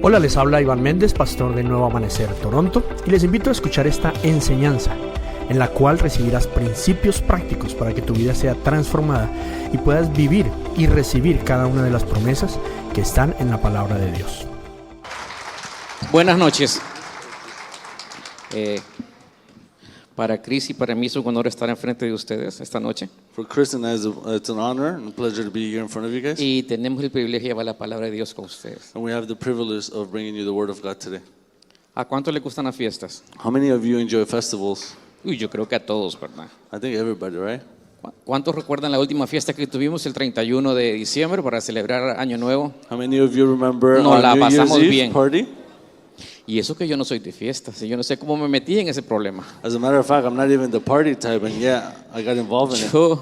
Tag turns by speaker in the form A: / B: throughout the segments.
A: Hola, les habla Iván Méndez, pastor de Nuevo Amanecer Toronto, y les invito a escuchar esta enseñanza en la cual recibirás principios prácticos para que tu vida sea transformada y puedas vivir y recibir cada una de las promesas que están en la palabra de Dios.
B: Buenas noches. Para Chris y para mí es un honor estar enfrente de ustedes esta noche.
C: For Chris and I, it's an honor and a pleasure to be here in front of you guys.
B: Y tenemos el privilegio de llevar la palabra de Dios con ustedes.
C: And we have the privilege of bringing you the Word of God today.
B: ¿A cuánto le gustan las fiestas?
C: How many of you enjoy festivals?
B: Uy, yo creo que a todos, ¿verdad?
C: I think everybody, right?
B: ¿Cuántos recuerdan la última fiesta que tuvimos el 31 de diciembre para celebrar Año Nuevo?
C: How many of you remember
B: Nos la
C: our New Year's
B: pasamos
C: Eve
B: bien.
C: party?
B: Y eso que yo no soy de fiestas, y yo no sé cómo me metí en ese problema.
C: As a matter of fact, I'm not even the party type, and yeah, I got involved in it.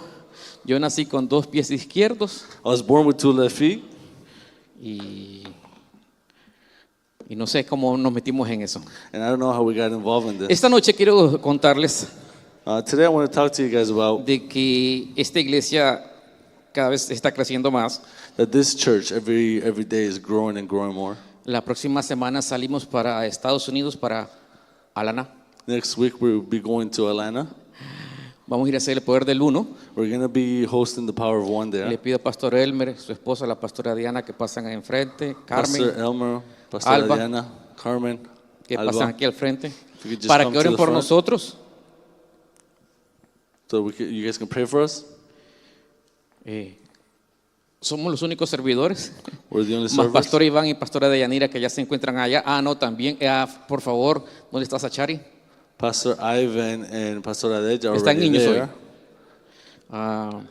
B: Yo nací con 2 pies izquierdos
C: I was born with 2 left feet,
B: y no sé cómo nos metimos en eso.
C: and I don't know how we got involved in this.
B: Esta noche quiero contarles
C: Today I want to talk to you guys about
B: de que esta iglesia cada vez está creciendo más.
C: that this church every day is growing and growing more.
B: La próxima semana salimos para Estados Unidos, para Alana.
C: Next week we'll be going to Atlanta.
B: Vamos a ir a hacer el poder del uno.
C: We're going to be hosting the Power of One there.
B: Le pido a Pastor Elmer, su esposa, la pastora Diana, que pasen ahí enfrente. Carmen,
C: Pastor Elmer, Pastor
B: Alba,
C: Diana, Carmen,
B: que
C: Alba,
B: pasen aquí al frente,
C: if you could just
B: para
C: come
B: que
C: to
B: oren
C: the
B: por
C: front.
B: nosotros.
C: So you guys can pray for us.
B: Somos los únicos servidores.
C: We're the only
B: Más
C: servers.
B: Pastora Iván y Pastora Deyanira, que ya se encuentran allá. No, también. Por favor, ¿dónde está Sachari?
C: Pastor Ivan and Pastor Adej are
B: Están
C: already
B: niños
C: there.
B: hoy.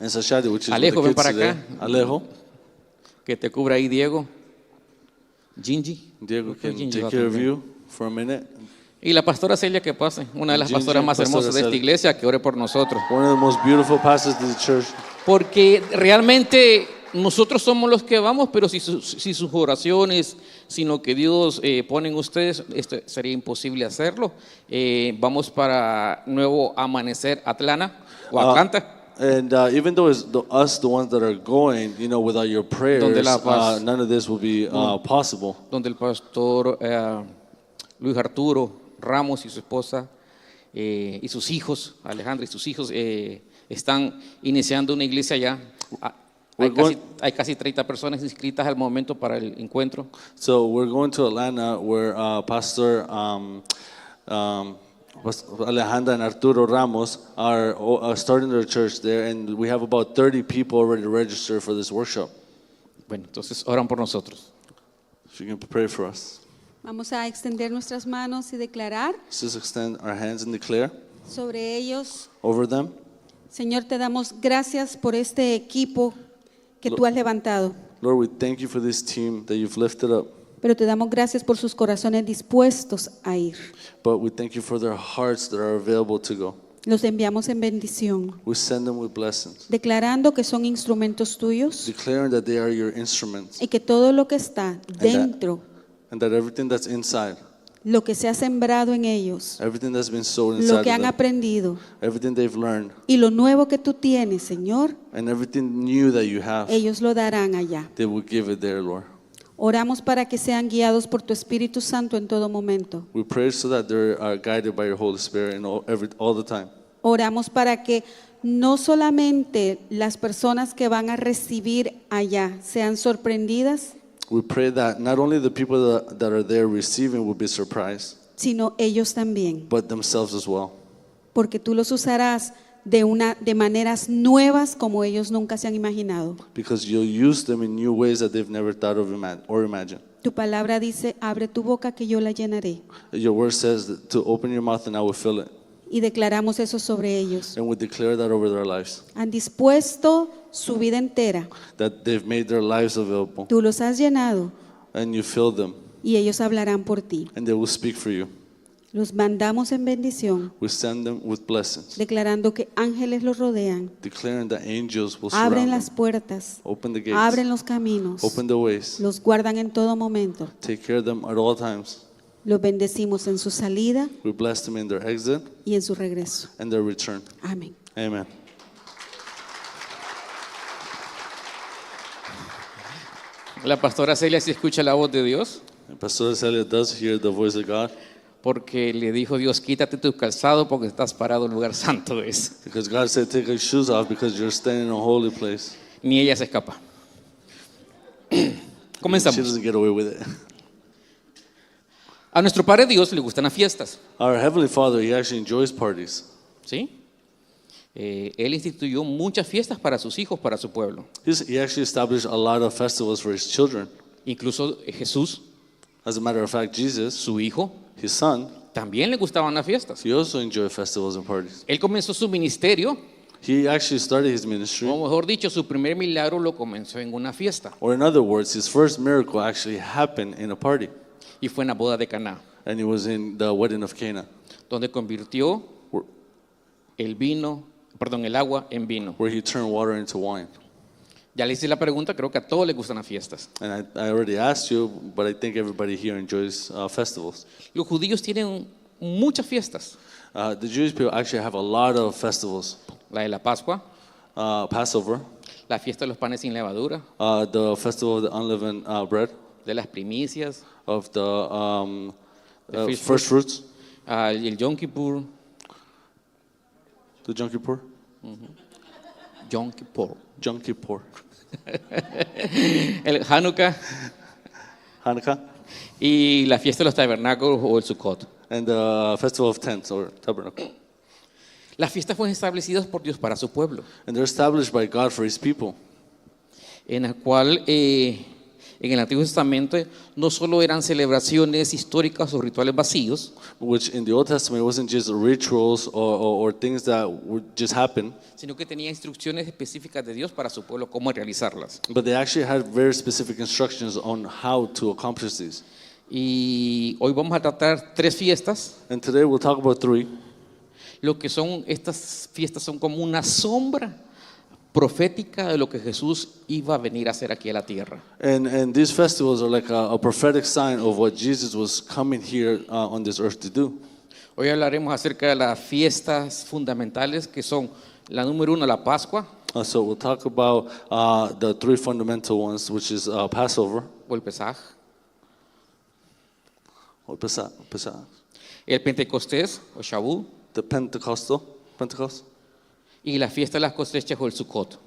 C: And Sashadi, which is
B: Alejo, ven
C: with the kids
B: para
C: today.
B: acá.
C: Alejo,
B: Que te cubra ahí Diego. Gingy.
C: Diego can
B: Gingy
C: take
B: va
C: care of
B: también.
C: you for a minute.
B: Y la pastora Celia, que pase, una de las
C: Gingy,
B: pastoras más
C: Pastora
B: hermosas de esta
C: Celia.
B: iglesia, que ore por nosotros.
C: One of the most beautiful pastors in the church.
B: Porque realmente nosotros somos los que vamos, pero si sus oraciones, sin lo que Dios pone en ustedes, esto sería imposible hacerlo. Vamos para Nuevo Amanecer Atlanta o Atlanta.
C: And even though it's us, the ones that are going, without your prayers,
B: Donde la paz-
C: none of this will be possible.
B: Donde el pastor Luis Arturo Ramos y su esposa y sus hijos, Alejandra y sus hijos, están iniciando una iglesia allá. Hay casi 30 personas inscritas al momento para el encuentro.
C: So we're going to Atlanta where Pastor Alejandra and Arturo Ramos are starting their church there, and we have about 30 people already registered for this workshop.
B: Bueno, entonces oran por nosotros.
C: If you can pray for us.
D: Vamos a extender nuestras manos y declarar
C: Let's just extend our hands and declare
D: sobre ellos.
C: over them.
D: Señor, te damos gracias por este equipo que tú has levantado,
C: Lord, we thank you for this team that you've lifted up,
D: pero te damos gracias por sus corazones dispuestos a ir.
C: but we thank you for their hearts that are available to go.
D: Los enviamos en bendición,
C: We send them with blessings,
D: declarando que son instrumentos tuyos
C: declaring that they are your instruments
D: y que todo lo que está dentro,
C: and that everything that's inside,
D: lo que se ha sembrado en ellos,
C: everything that's been sown
D: lo
C: inside
D: que
C: of
D: han
C: them,
D: aprendido
C: everything they've learned,
D: y lo nuevo que tú tienes, Señor,
C: and everything new that you have,
D: ellos lo darán allá.
C: they will give it there, Lord.
D: Oramos para que sean guiados por tu Espíritu Santo en todo momento.
C: We pray so that they are guided by your Holy Spirit in all the time.
D: Oramos para que no solamente las personas que van a recibir allá sean sorprendidas,
C: We pray that not only the people that are there receiving will be surprised,
D: sino ellos también,
C: but themselves as well.
D: porque tú los usarás de maneras nuevas como ellos nunca se han imaginado.
C: Because you'll use them in new ways that they've never thought of or imagined.
D: Tu palabra dice, abre tu boca que yo la llenaré.
C: Your word says that to open your mouth and I will fill it.
D: Y declaramos eso sobre ellos.
C: And we declare that over their lives,
D: Han dispuesto su vida entera.
C: that they've made their lives available,
D: Tú los has llenado
C: and you fill them,
D: y ellos hablarán por ti.
C: and they will speak for you.
D: Los mandamos en bendición,
C: We send them with blessings,
D: declarando que ángeles los rodean,
C: declaring that angels will
D: abren
C: surround
D: las
C: them,
D: puertas,
C: open the gates,
D: abren los caminos,
C: open the ways,
D: los guardan en todo momento.
C: take care of them at all times.
D: Los bendecimos en su salida
C: We bless them in their exit
D: y en su regreso.
C: and their return.
D: Amén.
C: Amen.
B: La pastora Celia, ¿sí escucha la voz de Dios?
C: Pastor Celia does hear the voice of God
B: porque le dijo Dios, quítate tu calzado porque estás parado en lugar santo.
C: because God said, take your shoes off because you're standing in a holy place.
B: Ni ella se escapa.
C: She
B: Comenzamos.
C: doesn't get away with it.
B: A nuestro Padre Dios le gustan las fiestas,
C: Our Heavenly Father, He actually enjoys parties.
B: ¿sí? Él instituyó muchas fiestas para sus hijos, para su pueblo.
C: He actually established a lot of festivals for His children.
B: Incluso Jesús,
C: As a matter of fact, Jesus,
B: su hijo,
C: His son,
B: también le gustaban las fiestas.
C: he also enjoyed festivals and parties.
B: Él comenzó su ministerio,
C: He actually started his ministry,
B: o mejor dicho, su primer milagro lo comenzó en una fiesta.
C: or in other words, his first miracle actually happened in a party,
B: Y fue en la boda de Caná,
C: and it was in the wedding of Cana,
B: donde convirtió
C: where,
B: el agua en vino.
C: where he turned water into wine.
B: Ya le hice la pregunta, creo que a todos les gustan las fiestas.
C: And I already asked you, but I think everybody here enjoys festivals.
B: Los judíos tienen muchas fiestas.
C: The Jewish people actually have a lot of festivals.
B: La de la Pascua,
C: Passover,
B: la fiesta de los panes sin levadura,
C: the festival of the unleavened bread,
B: de las primicias,
C: of the
B: The
C: first fruits,
B: el Yom Kippur,
C: the Yom Kippur,
B: Yom Kippur,
C: Yom Kippur,
B: el Hanukkah
C: Hanukkah,
B: y la fiesta de los tabernáculos o el Sukkot.
C: and the festival of tents or tabernacle.
B: Las fiestas fueron establecidas por Dios para su pueblo,
C: And they're established by God for His people,
B: en la cual en el Antiguo Testamento no solo eran celebraciones históricas o rituales vacíos,
C: which in the Old Testament wasn't just rituals or things that would just happen,
B: sino que tenía instrucciones específicas de Dios para su pueblo cómo realizarlas.
C: but they actually had very specific instructions on how to accomplish these.
B: Y hoy vamos a tratar 3 fiestas.
C: And today we'll talk about 3.
B: Lo que son estas fiestas son como una sombra profética de lo que Jesús iba a venir a hacer aquí a la tierra.
C: And these festivals are like a prophetic sign of what Jesus was coming here on this earth to do.
B: Hoy hablaremos acerca de las fiestas fundamentales que son la número 1, la Pascua
C: So we'll talk about the 3 fundamental ones, which is Passover,
B: o el Pesaj,
C: or Pesach,
B: el Pentecostés o Shavuot
C: the Pentecost,
B: y la fiesta de las cosechas o el Sukkot.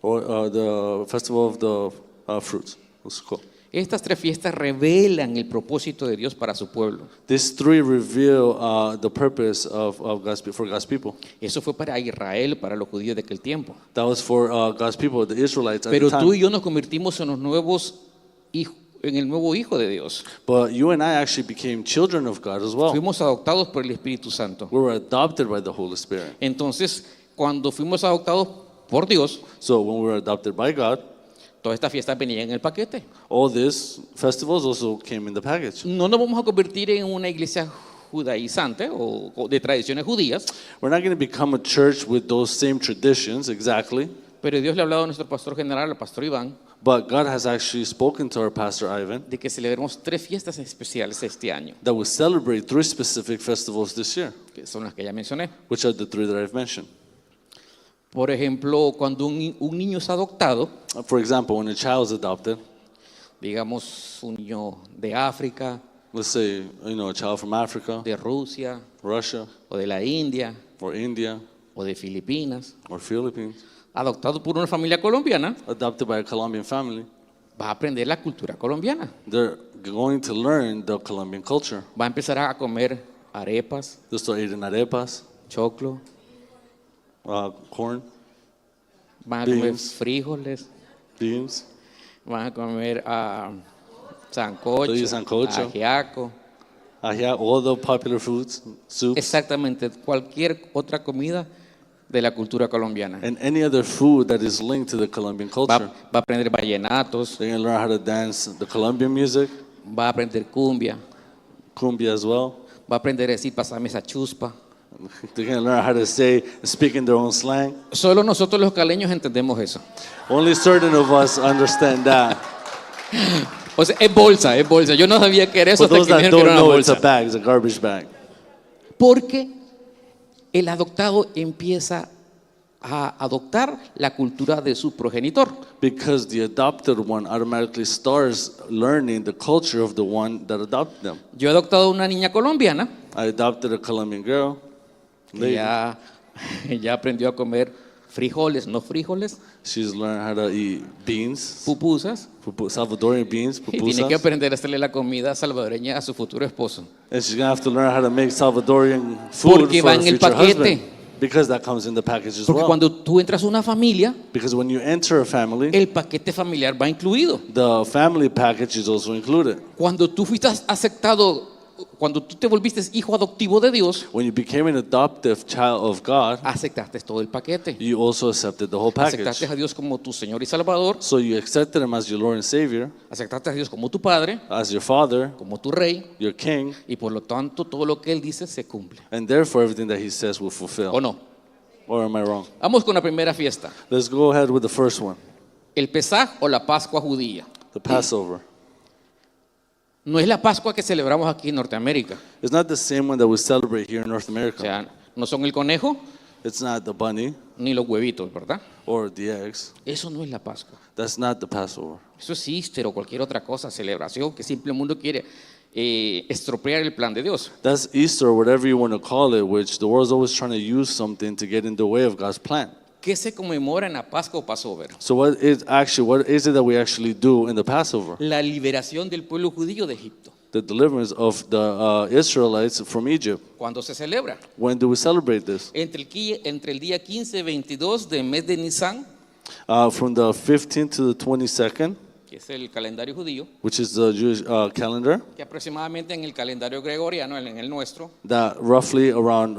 C: or the festival of the fruits. Sukkot.
B: Estas 3 fiestas revelan el propósito de Dios para su pueblo.
C: These 3 reveal the purpose of for God's people.
B: Eso fue para Israel, para los judíos de aquel tiempo.
C: That was for God's people, the Israelites at
B: Pero
C: the
B: tú y
C: time.
B: yo nos convertimos en los nuevos hijos, en el nuevo hijo de Dios.
C: But you and I actually became children of God as well.
B: Fuimos adoptados por el Espíritu Santo.
C: We were adopted by the Holy Spirit.
B: Entonces, cuando fuimos adoptados por Dios,
C: So when we were adopted by God,
B: todas estas fiestas venían en el paquete.
C: all these festivals also came in the package.
B: No nos vamos a convertir en una iglesia judaizante o de tradiciones judías,
C: We're not going to become a church with those same traditions exactly,
B: pero Dios le ha hablado a nuestro pastor general, al pastor Iván,
C: but God has actually spoken to our pastor Ivan
B: de que celebremos 3 fiestas especiales este año,
C: that we celebrate 3 specific festivals this year,
B: que son las que ya mencioné.
C: which are the 3 that I've mentioned.
B: Por ejemplo, cuando un niño es adoptado,
C: For example, when a child is adopted,
B: digamos un niño de África,
C: let's say, a child from Africa,
B: de Rusia
C: Russia,
B: o de la India
C: or India,
B: o de Filipinas,
C: or Philippines,
B: adoptado por una familia colombiana,
C: adopted by a Colombian family,
B: va a aprender la cultura colombiana.
C: they're going to learn the Colombian culture.
B: Va a empezar a comer arepas,
C: They'll start eating arepas,
B: choclo,
C: corn,
B: van a comer
C: Beans.
B: frijoles,
C: beans,
B: van a comer sancocho,
C: Sí, sancocho.
B: ajiaco,
C: all the popular foods, soups,
B: exactamente cualquier otra comida de la cultura colombiana.
C: and any other food that is linked to the Colombian culture.
B: Va a aprender vallenatos,
C: They're going to learn how to dance the Colombian music,
B: va a aprender cumbia,
C: cumbia as well.
B: va a aprender a decir pasame esa chuspa.
C: They're going to learn how to speak in their own slang.
B: Solo nosotros los caleños entendemos eso.
C: Only certain of us understand that.
B: O sea, es bolsa, es bolsa. Yo no sabía que era eso
C: For
B: hasta
C: those
B: que me
C: that
B: dijeron que
C: don't
B: era una
C: know, it's a
B: bolsa.
C: bag, it's a garbage bag.
B: Porque el adoptado empieza a adoptar la cultura de su progenitor.
C: Because the adopted one automatically starts learning the culture of the one that adopted them.
B: Yo he adoptado una niña colombiana
C: I adopted a Colombian girl.
B: que
C: Lady.
B: ya aprendió a comer frijoles, no frijoles,
C: She's learned how to eat beans,
B: pupusas,
C: Salvadorian beans,
B: y tiene que
C: pupusas.
B: aprender a hacerle la comida salvadoreña a su futuro esposo.
C: And she's going to have to learn how to make Salvadorian food
B: Porque
C: for
B: va
C: her
B: en el
C: future
B: paquete.
C: husband. Because that comes in the package as
B: Porque
C: well.
B: cuando tú entras a una familia,
C: Because when you enter a family,
B: el paquete familiar va incluido.
C: the family package is also included.
B: Cuando tú fuiste aceptado, cuando tú te volviste hijo adoptivo de Dios,
C: When you became an adoptive child of God,
B: aceptaste todo el paquete.
C: you also accepted the whole package.
B: Aceptaste a Dios como tu Señor y Salvador,
C: So you accepted him as your Lord and Savior,
B: aceptaste a Dios como tu Padre,
C: as your Father,
B: como tu Rey,
C: your King,
B: y por lo tanto todo lo que Él dice se cumple.
C: and therefore everything that he says will fulfill.
B: ¿O no?
C: Or am I wrong?
B: Vamos con la primera fiesta,
C: Let's go ahead with the first one,
B: el Pesaj o la Pascua judía.
C: the Passover.
B: No es la Pascua que celebramos aquí en Norteamérica.
C: It's not the same one that we celebrate here in North
B: O
C: America.
B: sea, no son el conejo
C: It's not the bunny
B: ni los huevitos, ¿verdad?
C: or the eggs.
B: Eso no es la Pascua.
C: That's not the Passover.
B: Eso es Easter o cualquier otra cosa, celebración que simple mundo quiere estropear el plan de Dios.
C: That's Easter or whatever you want to call it, which the world's always trying to use something to get in the way of God's plan.
B: ¿Qué se conmemora en la Pascua o Passover?
C: So what is it that we actually do in the Passover?
B: La liberación del pueblo judío de Egipto.
C: The deliverance of the Israelites from Egypt.
B: ¿Cuándo se celebra?
C: When do we celebrate this?
B: Entre el día 15 y 22 del mes de Nisan,
C: From the 15th to the 22nd,
B: que es el calendario judío,
C: which is the Jewish calendar,
B: que aproximadamente en el calendario gregoriano, en el nuestro,
C: that roughly around,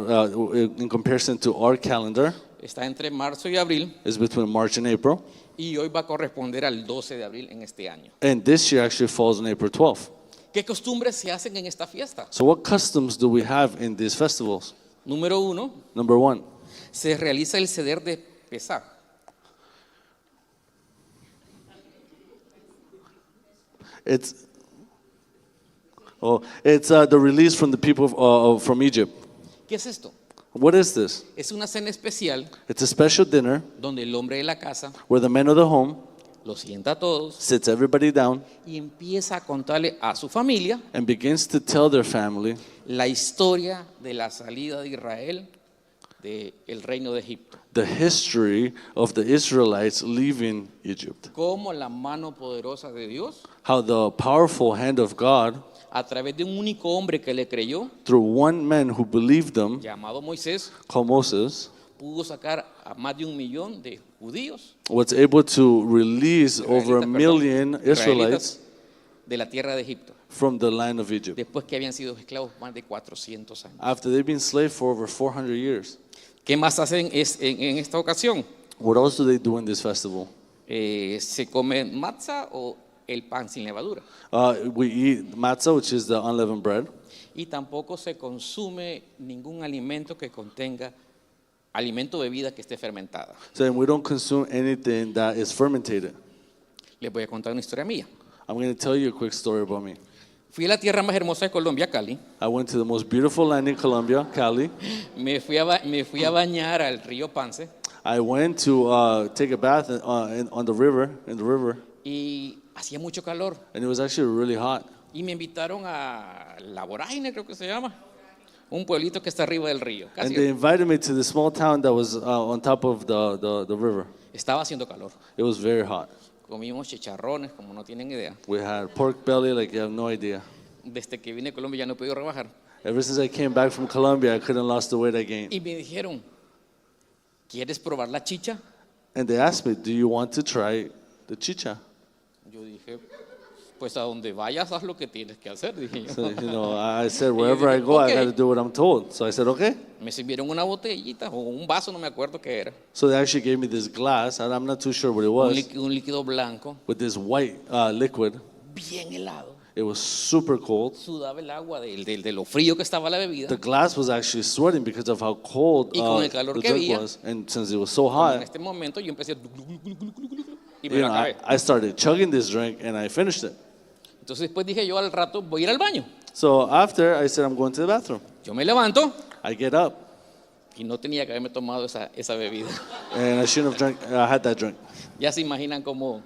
C: in comparison to our calendar,
B: está entre marzo y abril,
C: is between March and April.
B: y hoy va a corresponder al 12 de abril en este año.
C: And this year actually falls on April 12th.
B: ¿Qué costumbres se hacen en esta fiesta?
C: So what customs do we have in these festivals?
B: Número 1,
C: Number one,
B: se realiza el ceder de Pesaj.
C: it's the release from the people from Egypt.
B: ¿Qué es esto?
C: What is this?
B: Es una cena especial
C: It's a special dinner
B: donde el hombre de la casa
C: where the men of the home
B: los sienta a todos
C: sits everybody down
B: y empieza a contarle a su familia
C: and begins to tell their family
B: la historia de la salida de Israel del reino de Egipto.
C: the history of the Israelites leaving Egypt.
B: Cómo la mano poderosa de Dios,
C: How the powerful hand of God,
B: a través de un único hombre que le creyó,
C: through one man who believed them,
B: llamado Moisés,
C: called Moses,
B: pudo sacar a más de 1 millón de judíos
C: was able to release over a
B: israelitas,
C: million
B: perdón,
C: Israelites
B: de la tierra de Egipto,
C: from the land of Egypt.
B: después que habían sido esclavos más de 400 años.
C: After they've been slaves for over 400 years.
B: ¿Qué más hacen en esta ocasión?
C: What else do they do in this festival?
B: Se come matzah o el pan sin levadura.
C: We eat matzah, which is the unleavened bread.
B: Y tampoco se consume ningún alimento que contenga alimento o bebida que esté fermentada.
C: So we don't consume anything that is fermented.
B: Les voy a contar una historia mía.
C: I'm going to tell you a quick story about me.
B: Fui a la tierra más hermosa de Colombia, Cali.
C: I went to the most beautiful land in Colombia, Cali.
B: Me fui a bañar al río Pance
C: I went to take a bath on the river, in the river,
B: y hacía mucho calor.
C: and it was actually really hot.
B: Y me invitaron a La Vorágine, creo que se llama. Un pueblito que está arriba del río.
C: And they invited me to the small town that was on top of the river.
B: Estaba haciendo calor.
C: It was very hot.
B: Comimos chicharrones, como no tienen idea.
C: We had pork belly like you have no idea.
B: Desde que vine a Colombia ya no he podido rebajar.
C: Ever since I came back from Colombia, I couldn't lost the weight I gained.
B: Y me dijeron, ¿quieres probar la chicha?
C: And they asked me, do you want to try the chicha?
B: Yo dije, pues a donde vayas haz lo que tienes que hacer, dije yo.
C: So, I said, wherever I go, I got to do what I'm told. So I said, okay.
B: Me sirvieron una botellita o un vaso, no me acuerdo qué era.
C: So they actually gave me this glass, and I'm not too sure what it was,
B: Un líquido blanco,
C: with this white liquid.
B: bien helado.
C: It was super cold.
B: Sudaba el agua de lo frío que estaba la bebida.
C: The glass was actually sweating because of how cold
B: Y con el calor
C: the
B: que
C: drink
B: había,
C: was. And since it was so
B: En
C: hot,
B: este momento yo empecé y me
C: you
B: lo
C: know,
B: acabé.
C: I started chugging this drink, and I finished it.
B: Entonces después dije yo al rato voy a ir al baño.
C: So after, I said, I'm going to the bathroom.
B: Yo me levanto
C: I get up,
B: Y no tenía que haberme tomado esa bebida.
C: And I shouldn't have had that drink.
B: Ya se imaginan cómo.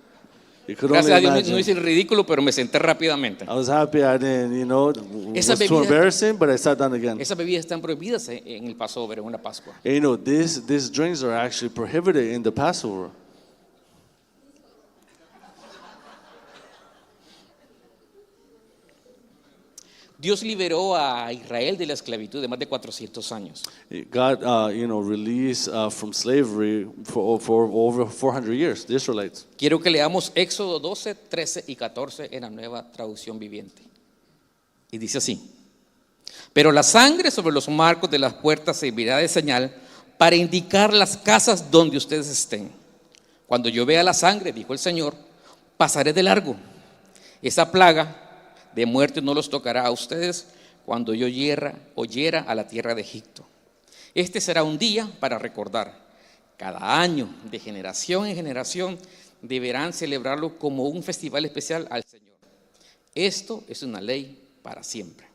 C: You could
B: Gracias a
C: only
B: Dios no
C: imagine.
B: hice el ridículo, pero me senté rápidamente.
C: I was happy I didn't, it
B: Esa
C: was too
B: bebida-
C: embarrassing, but I sat down again.
B: Esas bebidas están prohibidas en el Passover, en una Pascua.
C: And these drinks are actually prohibited in the Passover.
B: Dios liberó a Israel de la esclavitud de más de 400 años.
C: God, released from slavery for over 400 years, the Israelites.
B: Quiero que leamos Éxodo 12, 13 y 14 en la Nueva Traducción Viviente. Y dice así: pero la sangre sobre los marcos de las puertas servirá de señal para indicar las casas donde ustedes estén. Cuando yo vea la sangre, dijo el Señor, pasaré de largo. Esa plaga de muerte no los tocará a ustedes cuando yo hiera a la tierra de Egipto. Este será un día para recordar. Cada año, de generación en generación, deberán celebrarlo como un festival especial al Señor. Esto es una ley para siempre.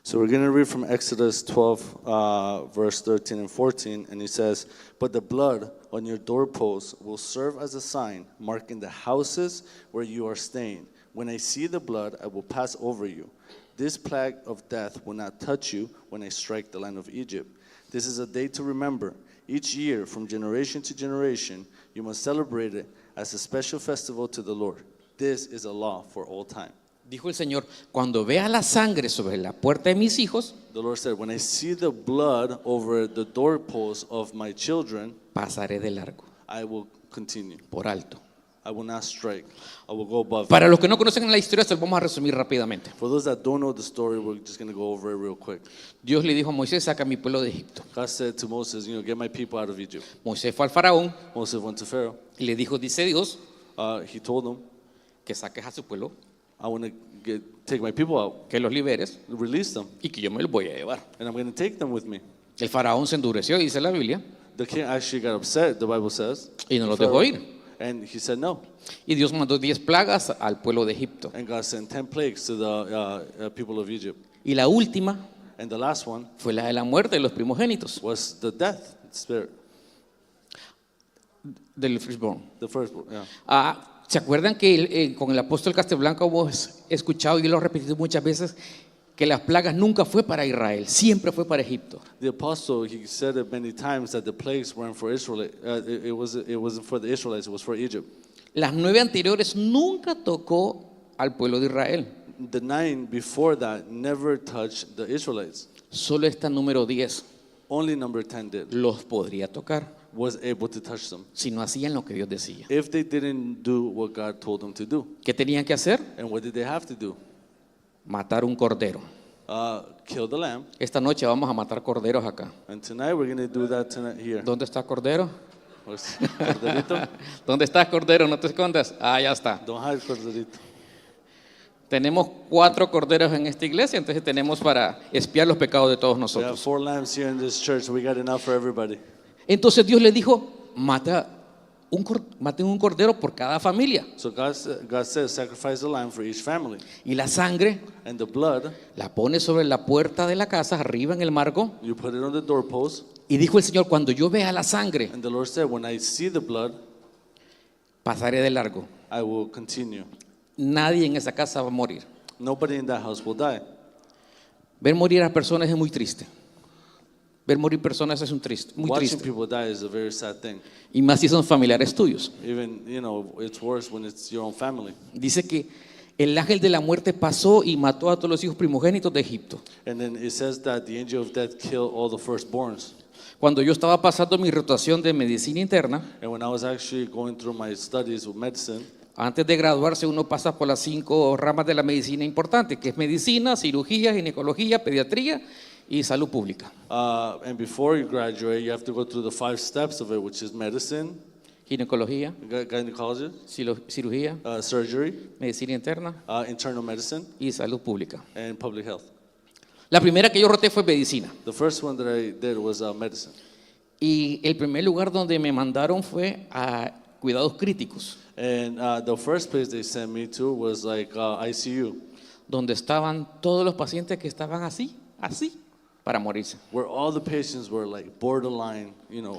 C: So we're going to read from Exodus 12, verse 13 and 14, and he says, but the blood on your doorposts will serve as a sign, marking the houses where you are staying. When I see the blood, I will pass over you. This plague of death will not touch you when I strike the land of Egypt. This is a day to remember. Each year, from generation to generation, you must celebrate it as a special festival to the Lord. This is a law for all time.
B: Dijo el Señor, cuando vea la sangre sobre la puerta de mis hijos,
C: The Lord said, when I see the blood over the doorposts of my children,
B: pasaré de largo,
C: I will continue.
B: por alto.
C: I will not strike. I will go above.
B: Para los que no conocen la historia, se lo vamos a resumir rápidamente.
C: For those that don't know the story, we're just going to go over it real quick.
B: Dios le dijo a Moisés, saca a mi pueblo de Egipto.
C: God said to Moses, get my people out of Egypt.
B: Moisés fue al faraón
C: Moses went to Pharaoh.
B: y le dijo, dice Dios,
C: He told him,
B: que saques a su pueblo,
C: I want to take my people out,
B: que los liberes
C: release them,
B: y que yo me los voy a llevar.
C: and I'm going to take them with me.
B: El faraón se endureció, dice la Biblia,
C: The king actually got upset, the Bible says,
B: y no los dejó ir.
C: and he said no.
B: Y Dios mandó 10 plagas al pueblo de Egipto.
C: And God sent 10 plagues to the people of Egypt.
B: Y la última
C: And the last one
B: fue la de la muerte de los primogénitos,
C: was the death spirit,
B: del firstborn.
C: the first, yeah.
B: ¿Se acuerdan que con el apóstol Castelblanco hemos escuchado y lo he repetido muchas veces que las plagas nunca fue para Israel, siempre fue para Egipto?
C: The apostle, he said it many times that the plagues weren't for Israel. It wasn't for the Israelites, it was for Egypt.
B: Las 9 anteriores nunca tocó al pueblo de Israel.
C: The 9 before that never touched the Israelites.
B: Solo esta número 10
C: Only number 10 did,
B: los podría tocar
C: was able to touch them.
B: si no hacían lo que Dios decía.
C: If they didn't do what God told them to do.
B: ¿Qué tenían que hacer?
C: And what did they have to do?
B: Matar un cordero.
C: Kill the lamb.
B: Esta noche vamos a matar corderos acá.
C: And tonight we're going to do that tonight here.
B: ¿Dónde está cordero?
C: Where's Corderito?
B: ¿Dónde está cordero? No te escondas. Ah, ya está.
C: Don't hide Corderito.
B: Tenemos 4 corderos en esta iglesia, entonces tenemos para espiar los pecados de todos
C: We have
B: nosotros.
C: 4 lambs here in this church, so we got enough for everybody.
B: Entonces Dios le dijo, maten un cordero por cada familia.
C: So God says, sacrifice the lamb for each family.
B: Y la sangre
C: And the blood,
B: la pone sobre la puerta de la casa, arriba en el marco.
C: you put it on the doorpost.
B: Y dijo el Señor, cuando yo vea la sangre,
C: And the Lord said, when I see the blood,
B: pasaré de largo.
C: I will continue.
B: Nadie en esa casa va a morir.
C: Nobody in that house will die.
B: Ver morir a personas es muy triste. Ver morir personas es muy
C: Watching
B: triste.
C: people die is a very sad thing.
B: Y más si son familiares tuyos.
C: Even, it's worse when it's your own family.
B: Dice que el ángel de la muerte pasó y mató a todos los hijos primogénitos de Egipto.
C: And then it says that the angel of death killed all the firstborns.
B: Cuando yo estaba pasando mi rotación de medicina interna,
C: And when I was actually going through my studies with medicine,
B: antes de graduarse uno pasa por las 5 ramas de la medicina importantes, que es medicina, cirugía, ginecología, pediatría y salud pública.
C: and before you graduate, you have to go through the 5 steps of it, which is medicine,
B: Ginecología,
C: gynecology,
B: cirugía,
C: surgery,
B: medicina interna
C: internal medicine,
B: y salud pública.
C: and public health.
B: La primera que yo roté fue medicina.
C: The first one that I did was medicine.
B: Y el primer lugar donde me mandaron fue a cuidados críticos,
C: And the first place they sent me to was like ICU,
B: donde estaban todos los pacientes que estaban así. para morirse.
C: where all the patients were like borderline,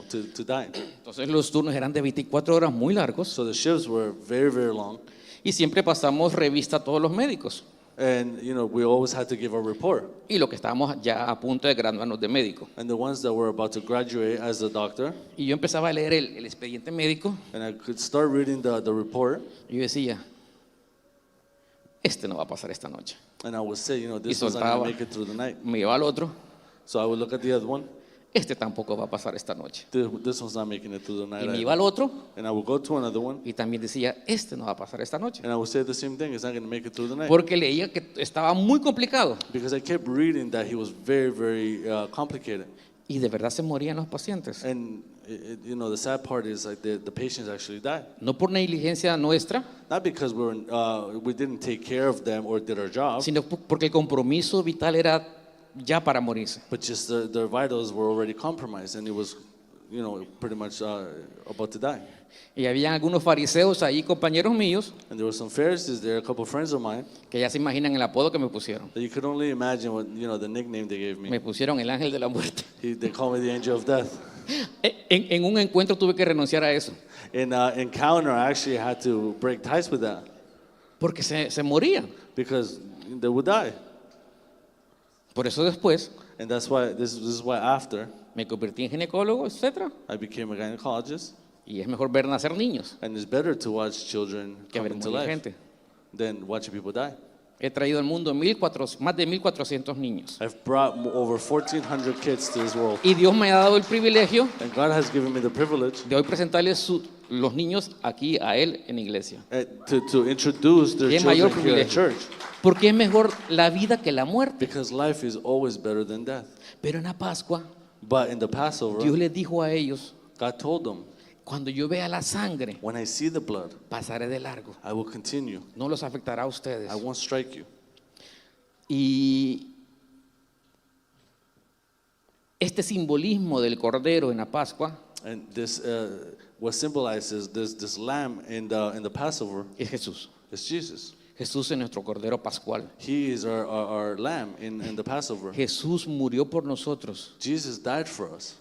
C: to die.
B: Entonces los turnos eran de 24 horas muy largos
C: So the shifts were very, very long.
B: y siempre pasamos revista a todos los médicos.
C: And, we always had to give a report.
B: Y lo que estábamos ya a punto de graduarnos de médico.
C: And the ones that were about to graduate as a doctor,
B: Y yo empezaba a leer el expediente médico
C: and I could start reading the report,
B: y yo decía, este no va a pasar esta noche.
C: and I would say, this
B: Y
C: one's not going
B: soltaba.
C: to make it through the night.
B: Me iba al otro,
C: So I would look at the other one,
B: este tampoco va a pasar esta noche.
C: this one's not making it through the
B: Y
C: night
B: me
C: either.
B: iba al otro
C: And I would go to another one,
B: y también decía, este no va a pasar esta noche.
C: and I would say the same thing, it's not going to make it through the night.
B: Porque leía que estaba muy complicado.
C: Because I kept reading that he was very, very complicated.
B: Y de verdad se morían los pacientes.
C: And, the sad part is like the patients actually died.
B: No por negligencia nuestra,
C: Not because we didn't take care of them or did our job,
B: sino porque el compromiso vital era ya para morirse.
C: but just their vitals were already compromised, and it was, pretty much about to die.
B: Y había algunos fariseos ahí, compañeros míos,
C: And there were some Pharisees there, a couple of friends of mine,
B: que ya se imaginan el apodo que me pusieron.
C: that you could only imagine what, the nickname they gave
B: Me
C: me.
B: pusieron el ángel de la muerte.
C: They called me the angel of death.
B: En un encuentro tuve que renunciar a eso,
C: In Encounter, I actually had to break ties with that
B: porque se morían.
C: because they would die.
B: Por eso después
C: And that's why, this is why after,
B: me convertí en ginecólogo, etcétera.
C: I became a gynecologist.
B: Y es mejor ver nacer niños
C: And it's better to watch children
B: que
C: come
B: ver
C: into
B: morir
C: life
B: gente.
C: than watching people die.
B: He traído al mundo más de 1,400 niños.
C: I've brought over 1,400 kids to this world.
B: Y Dios me ha dado el privilegio
C: And God has given me the privilege
B: de hoy presentarles los niños aquí a Él en la iglesia.
C: to introduce their
B: Qué mayor
C: children here at
B: privilegio.
C: church.
B: Porque es mejor la vida que la muerte.
C: Because life is always better than death.
B: Pero en la Pascua,
C: But in the Passover,
B: Dios les dijo a ellos,
C: God told them,
B: cuando yo vea la sangre,
C: when I see the blood,
B: pasaré de largo.
C: I will continue.
B: No los afectará a ustedes.
C: I won't strike you.
B: Y este simbolismo del cordero en la Pascua
C: And this, what symbolizes this lamb in the Passover
B: es Jesús.
C: is Jesus.
B: Jesús es nuestro cordero pascual.
C: He is our lamb in the Passover.
B: Jesús murió por nosotros.
C: Jesus died for us.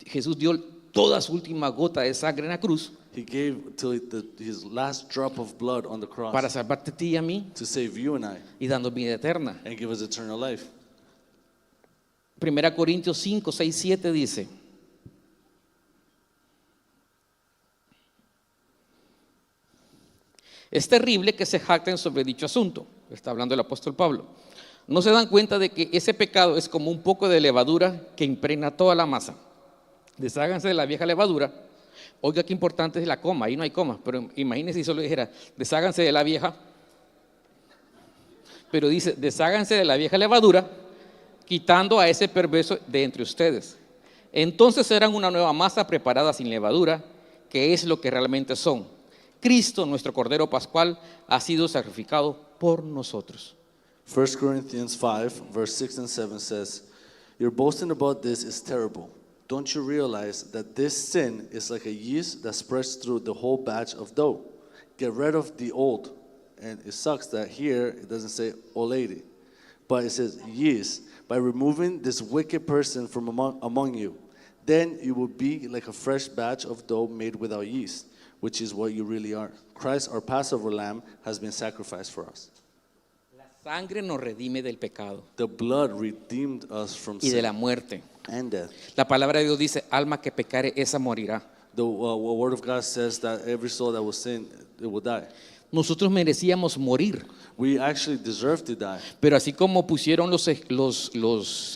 B: Jesús dio toda su última gota de sangre en la cruz
C: He gave till his last drop of blood on the cross
B: para salvarte a ti y a mí
C: to save you and I
B: y dando vida eterna.
C: and give us eternal life.
B: 1 Corintios 5, 6, 7 dice: es terrible que se jacten sobre dicho asunto. Está hablando el apóstol Pablo. No se dan cuenta de que ese pecado es como un poco de levadura que impregna toda la masa. Desháganse de la vieja levadura. Oiga, qué importante es la coma. Ahí no hay coma, pero imagínense si solo dijera, desháganse de la vieja. Pero dice, desháganse de la vieja levadura, quitando a ese perverso de entre ustedes. Entonces serán una nueva masa preparada sin levadura, que es lo que realmente son. Cristo, nuestro Cordero Pascual, ha sido sacrificado por nosotros.
C: 1 Corinthians 5, verse 6 and 7 says, your boasting about this is terrible. Don't you realize that this sin is like a yeast that spreads through the whole batch of dough? Get rid of the old. And it sucks that here it doesn't say old lady, but it says yeast. By removing this wicked person from among you, then you will be like a fresh batch of dough made without yeast, which is what you really are. Christ, our Passover lamb, has been sacrificed for us.
B: La sangre nos redime del pecado
C: The blood redeemed us from
B: y de
C: sin
B: la muerte.
C: and death.
B: La palabra de Dios dice, alma que pecare, esa morirá.
C: The word of God says that every soul that will sin, it will die.
B: Nosotros merecíamos morir,
C: We actually deserve to die.
B: pero así como pusieron los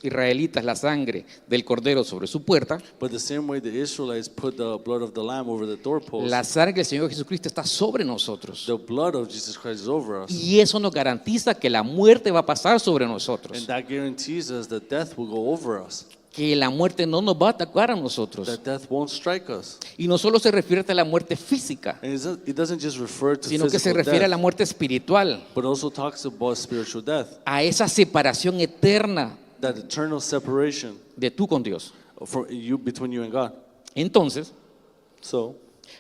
B: israelitas la sangre del cordero sobre su puerta,
C: But the same way the Israelites put the blood of the lamb over the doorpost,
B: la sangre del Señor Jesucristo está sobre nosotros.
C: the blood of Jesus Christ is over us.
B: Y eso nos garantiza que la muerte va a pasar sobre
C: And
B: nosotros,
C: that guarantees us that death will go over us.
B: que la muerte no nos va a atacar a nosotros.
C: That death won't strike us.
B: Y no solo se refiere a la muerte física,
C: And it doesn't just refer to
B: sino que se
C: physical
B: refiere a la
C: death,
B: muerte espiritual,
C: but also talks about spiritual death.
B: a esa separación eterna
C: That eternal separation
B: de tú con Dios.
C: between you and God.
B: Entonces,
C: So,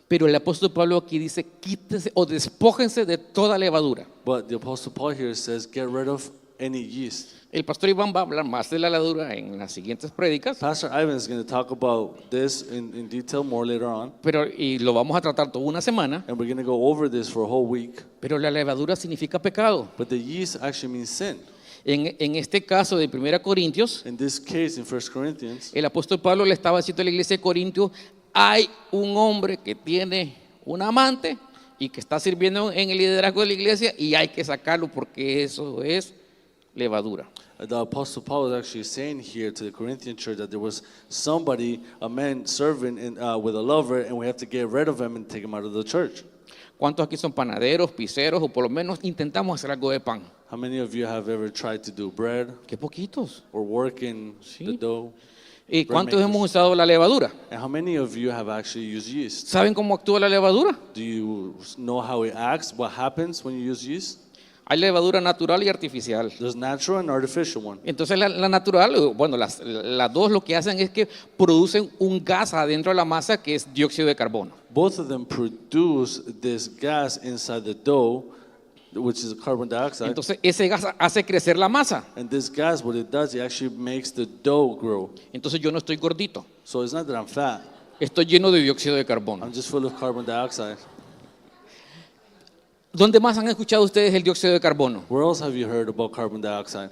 B: pero el apóstol Pablo aquí dice, quítense o despójense de toda levadura.
C: but the Apostle Paul here says, get rid of any yeast.
B: El pastor Iván va a hablar más de la levadura en las siguientes prédicas,
C: Pastor Ivan is going to talk about this in detail more later on,
B: y lo vamos a tratar toda una semana.
C: and we're going to go over this for a whole week.
B: Pero la levadura significa pecado.
C: But the yeast actually means sin.
B: En este caso de 1 Corintios,
C: In this case, in 1 Corinthians,
B: el apóstol Pablo le estaba diciendo a la iglesia de Corintios, hay un hombre que tiene un amante y que está sirviendo en el liderazgo de la iglesia y hay que sacarlo porque eso es levadura.
C: the Apostle Paul is actually saying here to the Corinthian church that there was somebody, a man serving with a lover, and we have to get rid of him and take him out of the church.
B: ¿Cuántos aquí son panaderos, pizzeros o por lo menos intentamos hacer algo de pan?
C: How many of you have ever tried to do bread
B: Qué poquitos.
C: or work in the
B: Sí.
C: dough?
B: ¿Y cuántos
C: makers.
B: hemos usado la levadura?
C: And how many of you have actually used yeast?
B: ¿Saben cómo actúa la levadura?
C: Do you know how it acts? What happens when you use yeast?
B: Hay levadura natural y artificial.
C: There's natural and artificial one.
B: Entonces la natural, bueno, las dos lo que hacen es que producen un gas adentro de la masa que es dióxido de carbono.
C: Both of them produce this gas inside the dough, which is carbon dioxide.
B: Entonces ese gas hace crecer la masa.
C: And this gas, what it does, it actually makes the dough grow.
B: Entonces yo no estoy gordito,
C: So it's not that I'm fat.
B: estoy lleno de dióxido de carbono.
C: I'm just full of carbon dioxide.
B: ¿Dónde más han escuchado ustedes el dióxido de carbono?
C: Where else have you heard about carbon dioxide?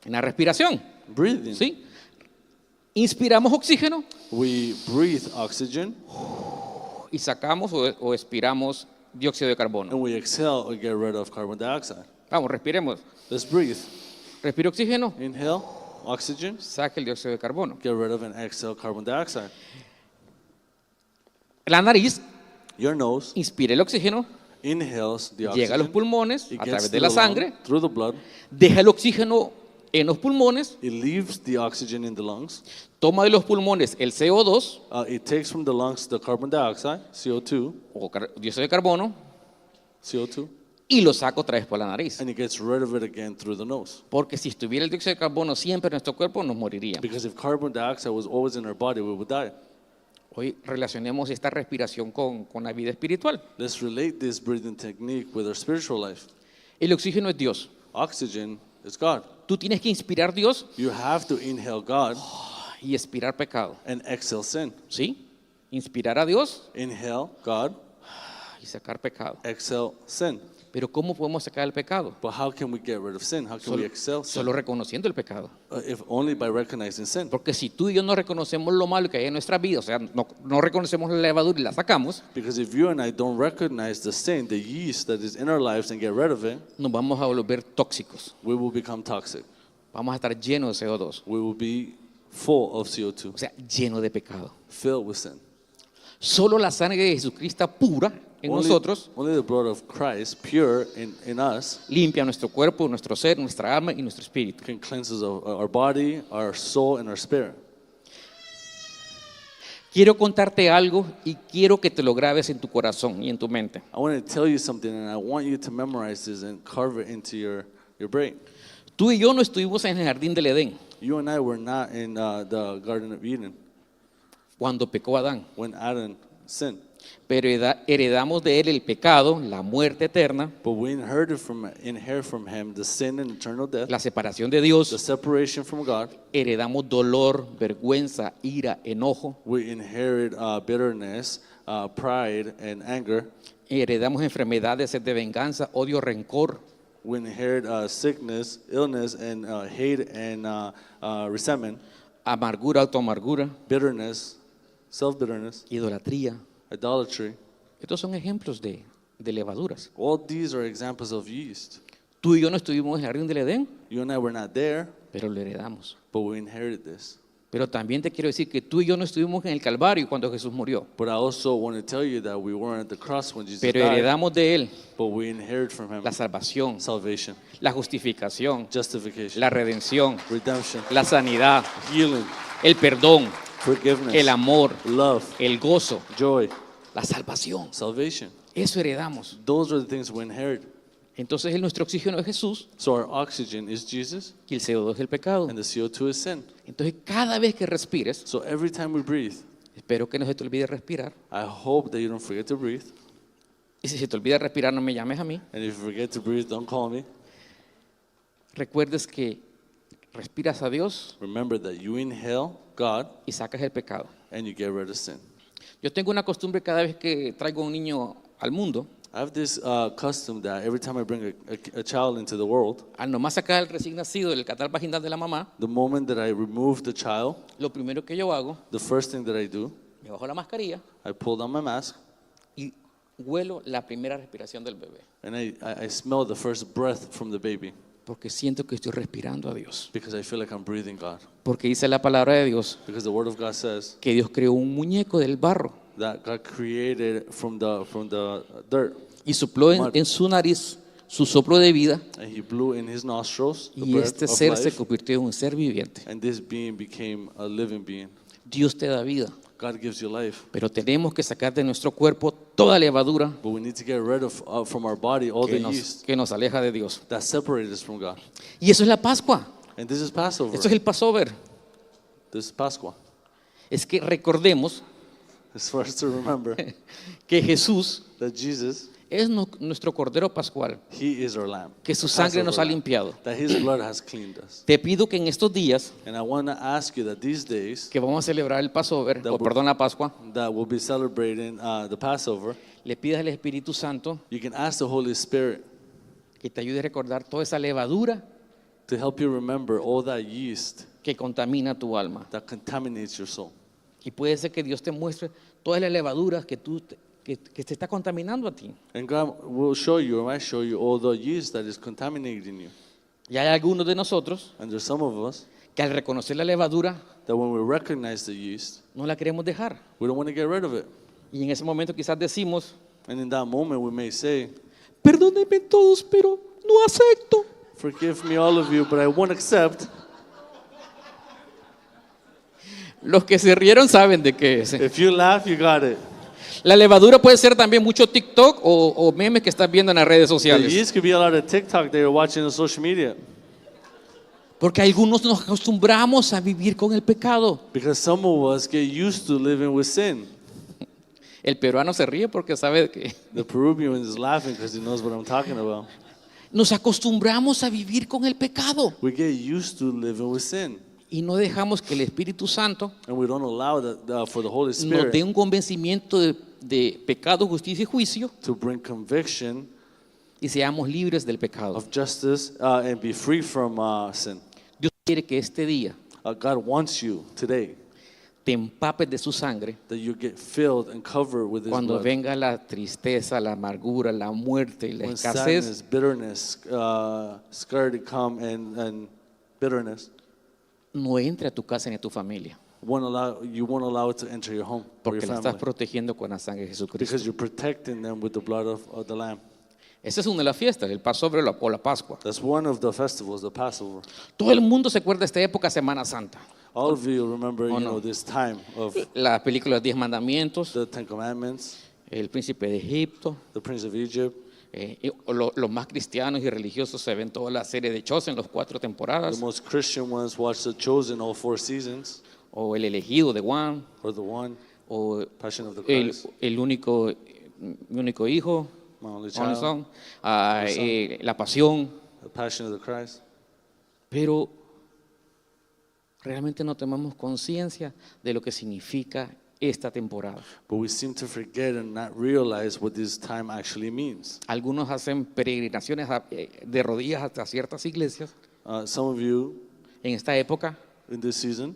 B: En la respiración,
C: Breathing.
B: ¿sí? Inspiramos oxígeno
C: We breathe oxygen
B: y sacamos o expiramos dióxido de carbono.
C: and we exhale or get rid of carbon dioxide.
B: Vamos, respiremos.
C: Let's breathe.
B: Respira oxígeno,
C: Inhale oxygen,
B: saca el dióxido de carbono.
C: get rid of and exhale carbon dioxide.
B: La nariz
C: Your nose
B: inspira el oxígeno,
C: inhales the
B: llega a los
C: oxygen.
B: pulmones
C: It
B: a
C: gets
B: través
C: to
B: de la
C: the lung,
B: sangre,
C: through the blood.
B: deja el oxígeno en los pulmones,
C: It leaves the oxygen in the lungs.
B: toma de los pulmones el CO2
C: It takes from the lungs the carbon dioxide, CO2,
B: o dióxido de carbono
C: CO2,
B: y lo saca otra vez por la nariz.
C: and it gets rid of it again through the nose.
B: Porque si estuviera el dióxido de carbono siempre en nuestro cuerpo, nos moriríamos.
C: Because if carbon dioxide was always in our body, we would die.
B: Hoy relacionemos esta respiración con la vida espiritual.
C: Let's relate this breathing technique with our spiritual life.
B: El oxígeno es Dios.
C: Oxygen is God.
B: Tú tienes que inspirar Dios
C: You have to inhale God
B: y expirar pecado.
C: and exhale sin.
B: ¿Sí? Inspirar a Dios
C: Inhale God,
B: y sacar pecado.
C: exhale sin.
B: Pero ¿cómo podemos sacar el pecado?
C: But how can we get rid of sin? How can we exhale sin?
B: Solo reconociendo el pecado.
C: If only by recognizing sin.
B: Porque si tú y yo no reconocemos lo malo que hay en nuestra vida, o sea, no reconocemos la levadura y la sacamos,
C: Because if you and I don't recognize the sin, the yeast that is in our lives, and get rid of it,
B: nos vamos a volver tóxicos.
C: we will become toxic.
B: Vamos a estar llenos de CO2,
C: We will be full of CO2,
B: o sea, llenos de pecado.
C: filled with sin.
B: Solo la sangre de Jesucristo pura en nosotros
C: Only the blood of Christ, pure in us,
B: limpia nuestro cuerpo, nuestro ser, nuestra alma y nuestro espíritu.
C: can cleanse us of our body, our soul, and our spirit.
B: Quiero contarte algo y quiero que te lo grabes en tu corazón y en tu mente.
C: I want to tell you something, and I want you to memorize this and carve it into your brain.
B: Tú y yo no estuvimos en el jardín del Edén
C: You and I were not in the Garden of Eden
B: cuando pecó Adán,
C: when Adam sinned,
B: pero heredamos de él el pecado, la muerte eterna,
C: but we inherit from him the sin and eternal death,
B: la separación de
C: the
B: Dios,
C: separation from God.
B: heredamos dolor, vergüenza, ira, enojo,
C: We inherit bitterness, pride, and anger.
B: heredamos enfermedades, sed de venganza, odio, rencor,
C: We inherit sickness, illness, and hate and resentment,
B: amargura, autoamargura,
C: bitterness, self-bitterness,
B: idolatría.
C: idolatry.
B: Estos son ejemplos de levaduras.
C: All these are examples of yeast.
B: Tú y yo no estuvimos en el jardín del Edén,
C: You and I were not there,
B: pero lo heredamos.
C: but we inherited this.
B: Pero también te quiero decir que tú y yo no estuvimos en el Calvario cuando Jesús murió,
C: But I also want to tell you that we weren't at the cross when Jesus
B: pero
C: died,
B: heredamos de él
C: but we inherit from him
B: la salvación,
C: salvation,
B: la justificación,
C: justification,
B: la redención,
C: redemption,
B: la sanidad,
C: healing,
B: el perdón,
C: forgiveness,
B: el amor,
C: love,
B: el gozo,
C: joy,
B: la salvación.
C: salvation.
B: Eso heredamos.
C: Those are the things we inherit.
B: Entonces nuestro oxígeno es Jesús
C: So our oxygen is Jesus,
B: y el CO2 es el pecado.
C: and the CO2 is sin.
B: Entonces cada vez que respires,
C: So every time we breathe,
B: espero que no se te olvide respirar.
C: I hope that you don't forget to breathe.
B: Y si se te olvida respirar, no me llames a mí.
C: And if you forget to breathe, don't call me.
B: recuerdes que respiras a Dios
C: remember that you inhale God
B: y sacas el pecado.
C: and you get rid of sin.
B: Yo tengo una costumbre cada vez que traigo a un niño al mundo,
C: I have this custom that every time I bring a child into the world,
B: al nomás sacar el recién nacido del catal vaginal de la mamá,
C: the moment that I remove the child,
B: lo primero que yo hago,
C: the first thing that I do,
B: me bajo la mascarilla
C: I pull down my mask
B: y huelo la primera respiración del bebé,
C: and I smell the first breath from the baby
B: porque siento que estoy respirando a Dios.
C: because I feel like I'm breathing God.
B: Porque dice la palabra de Dios
C: Because the Word of God says
B: que Dios creó un muñeco del barro
C: that God created from the dirt,
B: y sopló
C: Mud.
B: en su nariz su soplo de vida,
C: and He blew in His nostrils the
B: y
C: breath
B: este
C: of
B: ser se
C: life,
B: convirtió en un ser viviente.
C: and this being became a living being.
B: Dios te da vida,
C: God gives you life,
B: pero tenemos que sacar de nuestro cuerpo toda levadura
C: but we need to get rid of from our body all the yeast
B: que nos aleja de Dios.
C: that separates us from God.
B: Y eso es la Pascua,
C: And this is Passover.
B: esto es el Passover.
C: This is Pascua.
B: Es que recordemos
C: It's for us to remember
B: que Jesús
C: that Jesus,
B: es nuestro Cordero Pascual,
C: He is our Lamb.
B: que su
C: the
B: sangre nos ha
C: Passover lamb,
B: limpiado.
C: that His blood has cleaned us.
B: Te pido que en estos días
C: And I want to ask you that these days
B: que vamos a celebrar el Passover, o perdón, la Pascua,
C: that we'll be celebrating the Passover,
B: le pidas al Espíritu Santo
C: you can ask the Holy Spirit
B: que te ayude a recordar toda esa levadura
C: to help you remember all that yeast
B: que contamina tu alma.
C: that contaminates your soul.
B: Y puede ser que Dios te muestre todas las levaduras que te está contaminando a ti.
C: And God will show you, or might show you, all the yeast that is contaminating you.
B: Y hay algunos de nosotros
C: And there's some of us
B: que al reconocer la levadura
C: that when we recognize the yeast,
B: no la queremos dejar.
C: we don't want to get rid of it.
B: Y en ese momento quizás decimos,
C: And in that moment, we may say,
B: perdónenme todos, pero no acepto.
C: forgive me, all of you, but I won't accept.
B: Los que se rieron saben de qué es.
C: If you laugh, you got it.
B: La levadura puede ser también mucho TikTok o memes que estás viendo en las redes
C: The
B: sociales.
C: yeast could be a lot of TikTok that you're watching on social media.
B: Porque algunos nos acostumbramos a vivir con el pecado.
C: Because some of us get used to living with sin.
B: El peruano se ríe porque sabe que
C: The Peruvian is laughing because he knows what I'm talking about.
B: nos acostumbramos a vivir con el pecado
C: We get used to living with sin.
B: y no dejamos que el Espíritu Santo
C: And we don't allow for the Holy
B: nos dé
C: Spirit
B: un convencimiento de pecado, justicia y juicio
C: to bring conviction
B: y seamos libres del pecado.
C: of justice and be free from sin.
B: Dios quiere que este día
C: God wants you today
B: te empapes de su sangre
C: that you get filled and covered with His
B: cuando
C: blood.
B: venga la tristeza, la amargura, la muerte y la
C: When
B: escasez.
C: sadness, bitterness, scarcity come and bitterness,
B: No entre a tu casa ni a tu familia,
C: you won't allow it to enter your home or
B: porque
C: your
B: la estás
C: family
B: protegiendo con la sangre de Jesucristo.
C: because you're protecting them with the blood of the Lamb.
B: Esa es una de las fiestas, el Passover o la Pascua.
C: That's one of the festivals, the Passover.
B: Todo el mundo se acuerda de esta época, Semana Santa.
C: All of you remember,
B: Oh, no.
C: this time of
B: La película Los 10 Mandamientos,
C: the Ten Commandments,
B: El Príncipe de Egipto.
C: the Prince of Egypt.
B: Los más cristianos y religiosos se ven toda la serie de Chosen, las 4
C: The
B: temporadas.
C: most Christian ones watch The Chosen all 4 seasons,
B: O El Elegido de Juan.
C: or The One,
B: O
C: Passion of the
B: el,
C: Christ,
B: mi único hijo.
C: My Only
B: Only
C: Child,
B: Son, La Pasión.
C: The Passion of the Christ.
B: Pero realmente no tomamos conciencia de lo que significa esta temporada.
C: But we seem to forget and not realize what this time actually means.
B: Algunos hacen peregrinaciones de rodillas hasta ciertas iglesias
C: Some of you
B: en esta época.
C: in this season,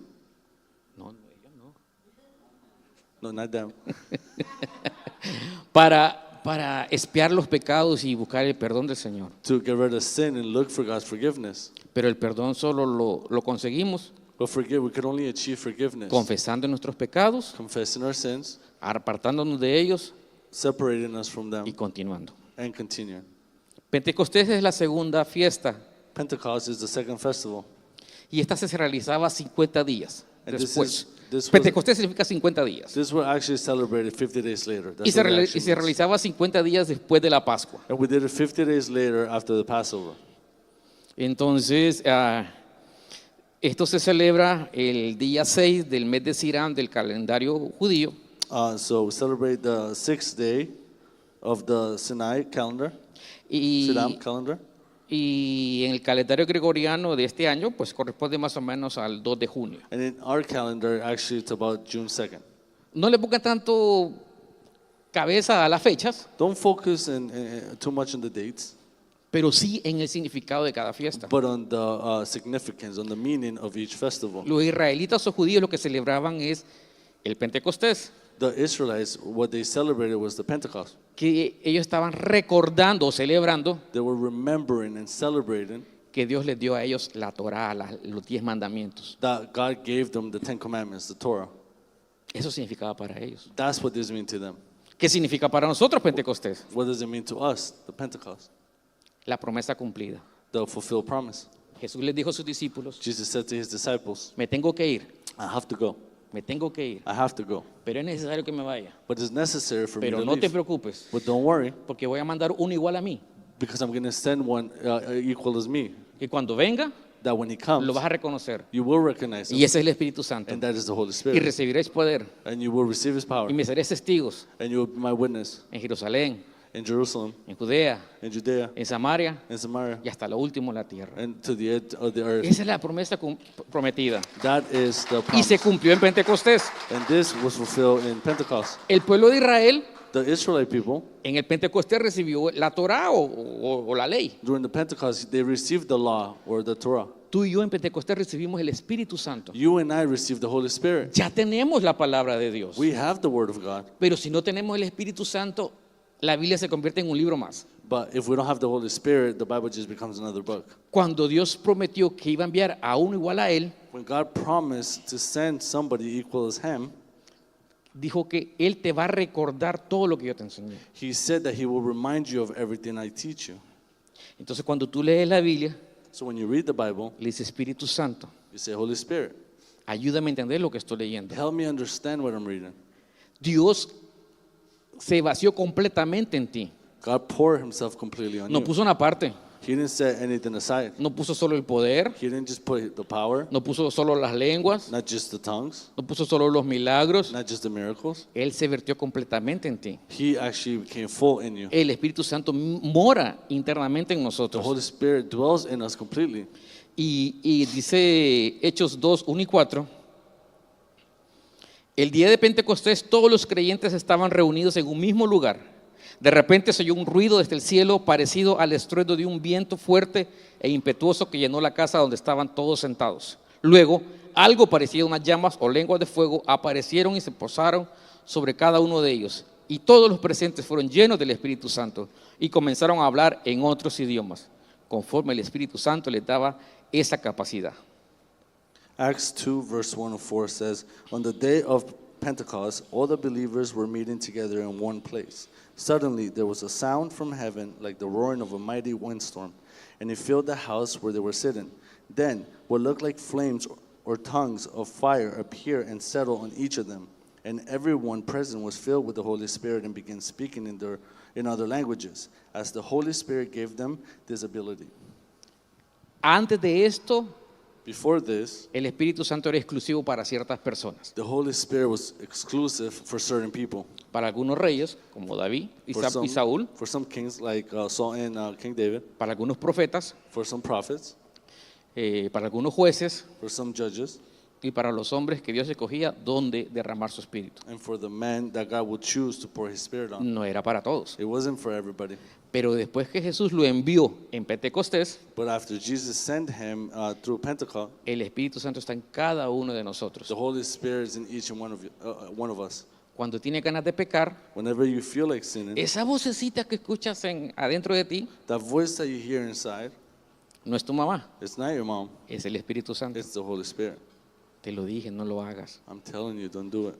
B: No, ellos no.
C: no, not them,
B: Para espiar los pecados y buscar el perdón del Señor.
C: to get rid of sin and look for God's forgiveness.
B: Pero el perdón solo lo conseguimos
C: But we can only achieve forgiveness,
B: confesando nuestros pecados,
C: confessing our sins,
B: apartándonos de ellos
C: separating us from them,
B: y continuando.
C: and continuing.
B: Pentecostés es la segunda fiesta
C: Pentecost is the second festival.
B: y esta se realizaba 50 días
C: And
B: después.
C: this was-
B: Pentecostés significa 50 días.
C: This was actually celebrated 50 days later.
B: Y
C: That's what it
B: y
C: actually
B: se
C: means.
B: realizaba 50 días después de la Pascua.
C: And we did it 50 days later after the Passover.
B: Entonces, esto se celebra el día 6 del mes de Sirán del calendario judío.
C: So we celebrate the 6th day of the Sinai calendar,
B: Y
C: Siddham calendar.
B: Y en el calendario gregoriano de este año, pues corresponde más o menos al 2 de junio.
C: And in our calendar, actually, it's about June 2nd.
B: No le pongan tanto cabeza a las fechas,
C: Don't focus too much on the dates,
B: pero sí en el significado de cada fiesta.
C: but on the significance, on the meaning of each festival.
B: Los israelitas o judíos lo que celebraban es el Pentecostés,
C: The Israelites, what they celebrated was the Pentecost.
B: que ellos estaban recordando o celebrando
C: They were remembering and celebrating
B: que Dios les dio a ellos la Torá, los 10 mandamientos.
C: that God gave them the 10 Commandments, the Torah.
B: Eso significaba para ellos.
C: That's what this means to them.
B: ¿Qué significa para nosotros Pentecostés?
C: What does it mean to us, the Pentecost?
B: La promesa cumplida.
C: The fulfilled promise.
B: Jesús les dijo a sus discípulos,
C: Jesus said to his disciples,
B: me tengo que ir,
C: I have to go.
B: me tengo que ir,
C: I have to go.
B: pero es necesario que me vaya.
C: But it's necessary for
B: Pero
C: me to
B: no te
C: leave.
B: preocupes,
C: But don't worry,
B: porque voy a mandar uno igual a mí.
C: because I'm going to send one equal as me.
B: Y cuando venga,
C: That when he comes,
B: lo vas a reconocer.
C: you will recognize him.
B: Y ese es el Espíritu Santo.
C: And that is the Holy
B: Y
C: Spirit.
B: recibiréis poder.
C: And you will receive his power.
B: Y me seréis testigos
C: And you will be my witness
B: en Jerusalén,
C: in Jerusalem,
B: en Judea,
C: in Judea,
B: en Samaria
C: in Samaria,
B: y hasta lo último en la tierra.
C: and to the edge of the earth.
B: Esa es la promesa prometida.
C: That is the
B: Y se
C: promise.
B: cumplió en Pentecostés.
C: And this was fulfilled in Pentecost.
B: El pueblo de Israel
C: The Israelite people,
B: en el Pentecostés recibió la Torá o la ley.
C: during the Pentecost, they received the law or the Torah.
B: Tú y yo en Pentecostés recibimos el Espíritu Santo.
C: You and I received the Holy Spirit.
B: Ya tenemos la palabra de Dios.
C: We have the Word of God.
B: Pero si no tenemos el Espíritu Santo, la Biblia se convierte en un libro más.
C: But if we don't have the Holy Spirit, the Bible just becomes another book.
B: Cuando Dios prometió que iba a enviar a uno igual a Él,
C: When God promised to send somebody equal as him,
B: dijo que Él te va a recordar todo lo que yo te enseñé.
C: he said that he will remind you of everything I teach you.
B: Entonces cuando tú lees la Biblia,
C: So when you read the Bible,
B: le dice Espíritu Santo,
C: you say, Holy Spirit,
B: ayúdame a entender lo que estoy leyendo.
C: help me understand what I'm reading.
B: Dios se vació completamente en ti.
C: God poured himself completely on
B: No
C: you.
B: puso una parte,
C: He didn't set anything aside.
B: no puso solo el poder,
C: He didn't just put the power,
B: no puso solo las lenguas,
C: not just the tongues,
B: no puso solo los milagros.
C: not just the miracles.
B: Él se vertió completamente en ti.
C: He actually became full in you.
B: El Espíritu Santo mora internamente en
C: The
B: nosotros.
C: Holy Spirit dwells in us completely.
B: Y dice Hechos 2, 1 y 4, el día de Pentecostés todos los creyentes estaban reunidos en un mismo lugar. De repente se oyó un ruido desde el cielo parecido al estruendo de un viento fuerte e impetuoso que llenó la casa donde estaban todos sentados. Luego, algo parecido a unas llamas o lenguas de fuego aparecieron y se posaron sobre cada uno de ellos. Y todos los presentes fueron llenos del Espíritu Santo y comenzaron a hablar en otros idiomas, conforme el Espíritu Santo les daba esa capacidad.
C: Acts 2, verse 1 and 4 says, on the day of Pentecost, all the believers were meeting together in one place. Suddenly, there was a sound from heaven like the roaring of a mighty windstorm, and it filled the house where they were sitting. Then, what looked like flames or tongues of fire appeared and settled on each of them. And everyone present was filled with the Holy Spirit and began speaking in other languages, as the Holy Spirit gave them this ability.
B: Antes de esto,
C: Before this,
B: el Espíritu Santo era exclusivo para ciertas personas.
C: the Holy Spirit was exclusive for certain people.
B: Para algunos reyes, como David y Saúl,
C: For some kings like Saul and King David,
B: para algunos profetas,
C: for some prophets,
B: para algunos jueces
C: for some judges,
B: y para los hombres que Dios escogía donde derramar su espíritu.
C: and for the men that God would choose to pour his Spirit on.
B: No era para todos.
C: It wasn't for everybody.
B: Pero después que Jesús lo envió en Pentecostés,
C: But after Jesus sent him through Pentecost,
B: el Espíritu Santo está en cada uno de nosotros.
C: the Holy Spirit is in each and one of us.
B: Cuando tiene ganas de pecar,
C: Whenever you feel like sinning,
B: esa vocecita que escuchas adentro de ti
C: that voice that you hear inside,
B: no es tu mamá,
C: it's not your mom,
B: es el Espíritu Santo.
C: it's the Holy Spirit.
B: Te lo dije, no lo hagas.
C: I'm telling you, don't do it.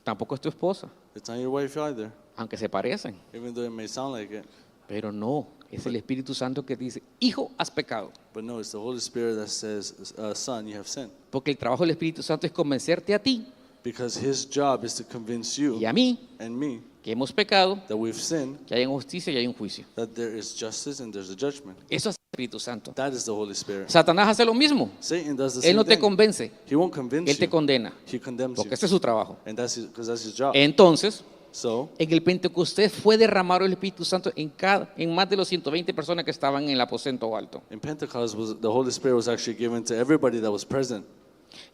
B: Tampoco es tu esposa,
C: It's not your wife either,
B: aunque se parecen.
C: even though it may sound like it.
B: Pero no, es el Espíritu Santo que dice, hijo, has pecado.
C: But no, it's the Holy Spirit that says, son, you have sinned.
B: Porque el trabajo del Espíritu Santo es convencerte a ti
C: Because his job is to convince you
B: y a mí
C: and me
B: que hemos pecado,
C: that we've sinned,
B: que hay justicia y hay un juicio.
C: that there is justice and there's a judgment.
B: Eso es el Espíritu Santo.
C: That is the Holy Spirit.
B: Satanás hace lo mismo.
C: Satan does the
B: Él
C: same
B: no te
C: thing.
B: convence,
C: He won't convince
B: él te
C: you.
B: condena,
C: He condemns
B: porque
C: you.
B: ese es su trabajo.
C: And that's because that's his job.
B: Entonces,
C: So,
B: en el Pentecostés fue derramado el Espíritu Santo en más de los 120 personas que estaban en el aposento alto.
C: in Pentecost, the Holy Spirit was actually given to everybody that was present.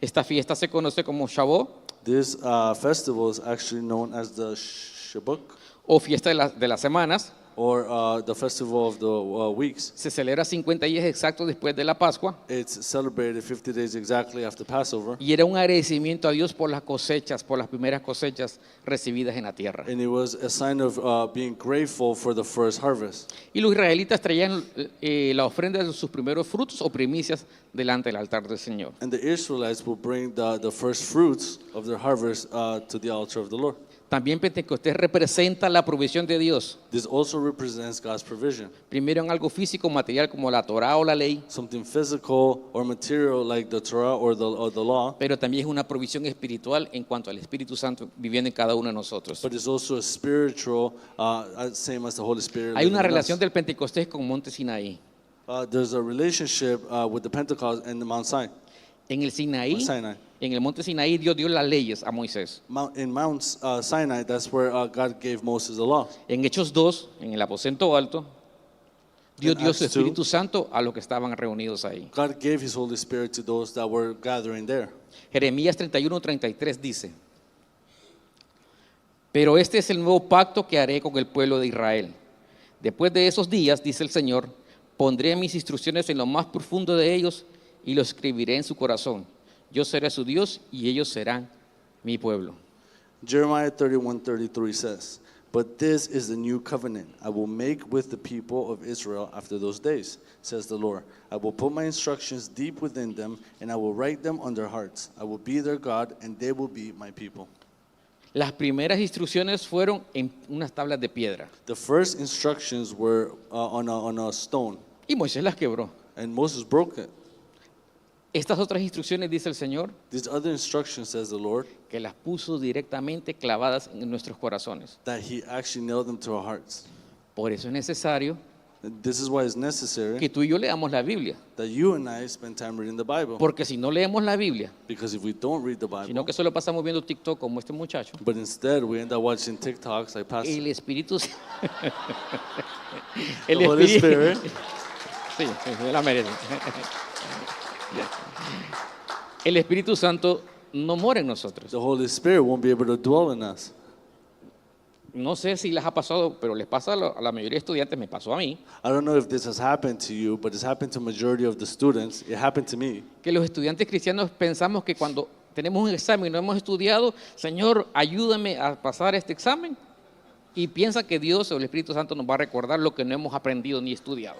B: Esta fiesta se conoce como Shavuot
C: This festival is actually known as the Shabbat,
B: o fiesta de las semanas.
C: or the festival of the weeks.
B: Se celebra 50 días exactos después de la Pascua
C: It's celebrated 50 days exactly after Passover,
B: y era un agradecimiento a Dios por las cosechas, por las primeras cosechas recibidas en la tierra.
C: and it was a sign of being grateful for the first harvest.
B: Y los israelitas traían la ofrenda de sus primeros frutos o primicias delante del altar del Señor.
C: And the Israelites will bring the first fruits of their harvest to the altar of the Lord.
B: También Pentecostés representa la provisión de Dios,
C: This also represents God's provision.
B: primero en algo físico, material como la Torah o la ley,
C: Something physical or material like the Torah or the law,
B: pero también es una provisión espiritual en cuanto al Espíritu Santo viviendo en cada uno de nosotros.
C: but it's also a spiritual, same as the Holy Spirit.
B: Hay
C: living
B: una
C: in us.
B: relación del Pentecostés con Monte Sinaí.
C: There's a relationship with the Pentecost and the Mount Sinai.
B: En el Sinaí,
C: Sinai.
B: en el Monte Sinaí, Dios dio las leyes a Moisés.
C: In Mount Sinai, that's where God gave Moses the law.
B: En Hechos 2, en el aposento alto, Dios
C: In
B: dio su
C: Acts 2,
B: Espíritu Santo a los que estaban reunidos ahí.
C: God gave His Holy Spirit to those that were gathering there.
B: Jeremías 31:33 dice: Pero este es el nuevo pacto que haré con el pueblo de Israel. Después de esos días, dice el Señor, pondré mis instrucciones en lo más profundo de ellos y lo escribiré en su corazón. Yo seré su Dios y ellos serán mi pueblo.
C: Jeremiah 31:33 says, "But this is the new covenant I will make with the people of Israel after those days, says the Lord. I will put my instructions deep within them, and I will write them on their hearts. I will be their God, and they will be my people."
B: Las primeras instrucciones fueron en unas tablas de piedra
C: The first instructions were on a stone,
B: y Moisés las quebró.
C: and Moses broke it.
B: Estas otras instrucciones, dice el Señor,
C: These other instructions, says the Lord,
B: que las puso directamente clavadas en nuestros corazones.
C: that He actually nailed them to our hearts.
B: Por eso es necesario
C: And this is why it's necessary
B: que tú y yo leamos la Biblia.
C: that you and I spend time reading the Bible.
B: Porque si no leemos la Biblia,
C: Because if we don't read the Bible,
B: sino que solo pasamos viendo TikTok como este muchacho,
C: but instead we end up watching TikToks like Pastor.
B: el Espíritu
C: The Holy Spirit,
B: Sí, sí, la merece. El Espíritu Santo no mora en nosotros.
C: the Holy Spirit won't be able to dwell in us.
B: No sé si les ha pasado, pero les pasa a la mayoría de estudiantes, me pasó a mí,
C: I don't know if this has happened to you, but it's happened to majority of the students. It happened to me.
B: que los estudiantes cristianos pensamos que cuando tenemos un examen y no hemos estudiado, Señor, ayúdame a pasar este examen, y piensa que Dios o el Espíritu Santo nos va a recordar lo que no hemos aprendido ni estudiado.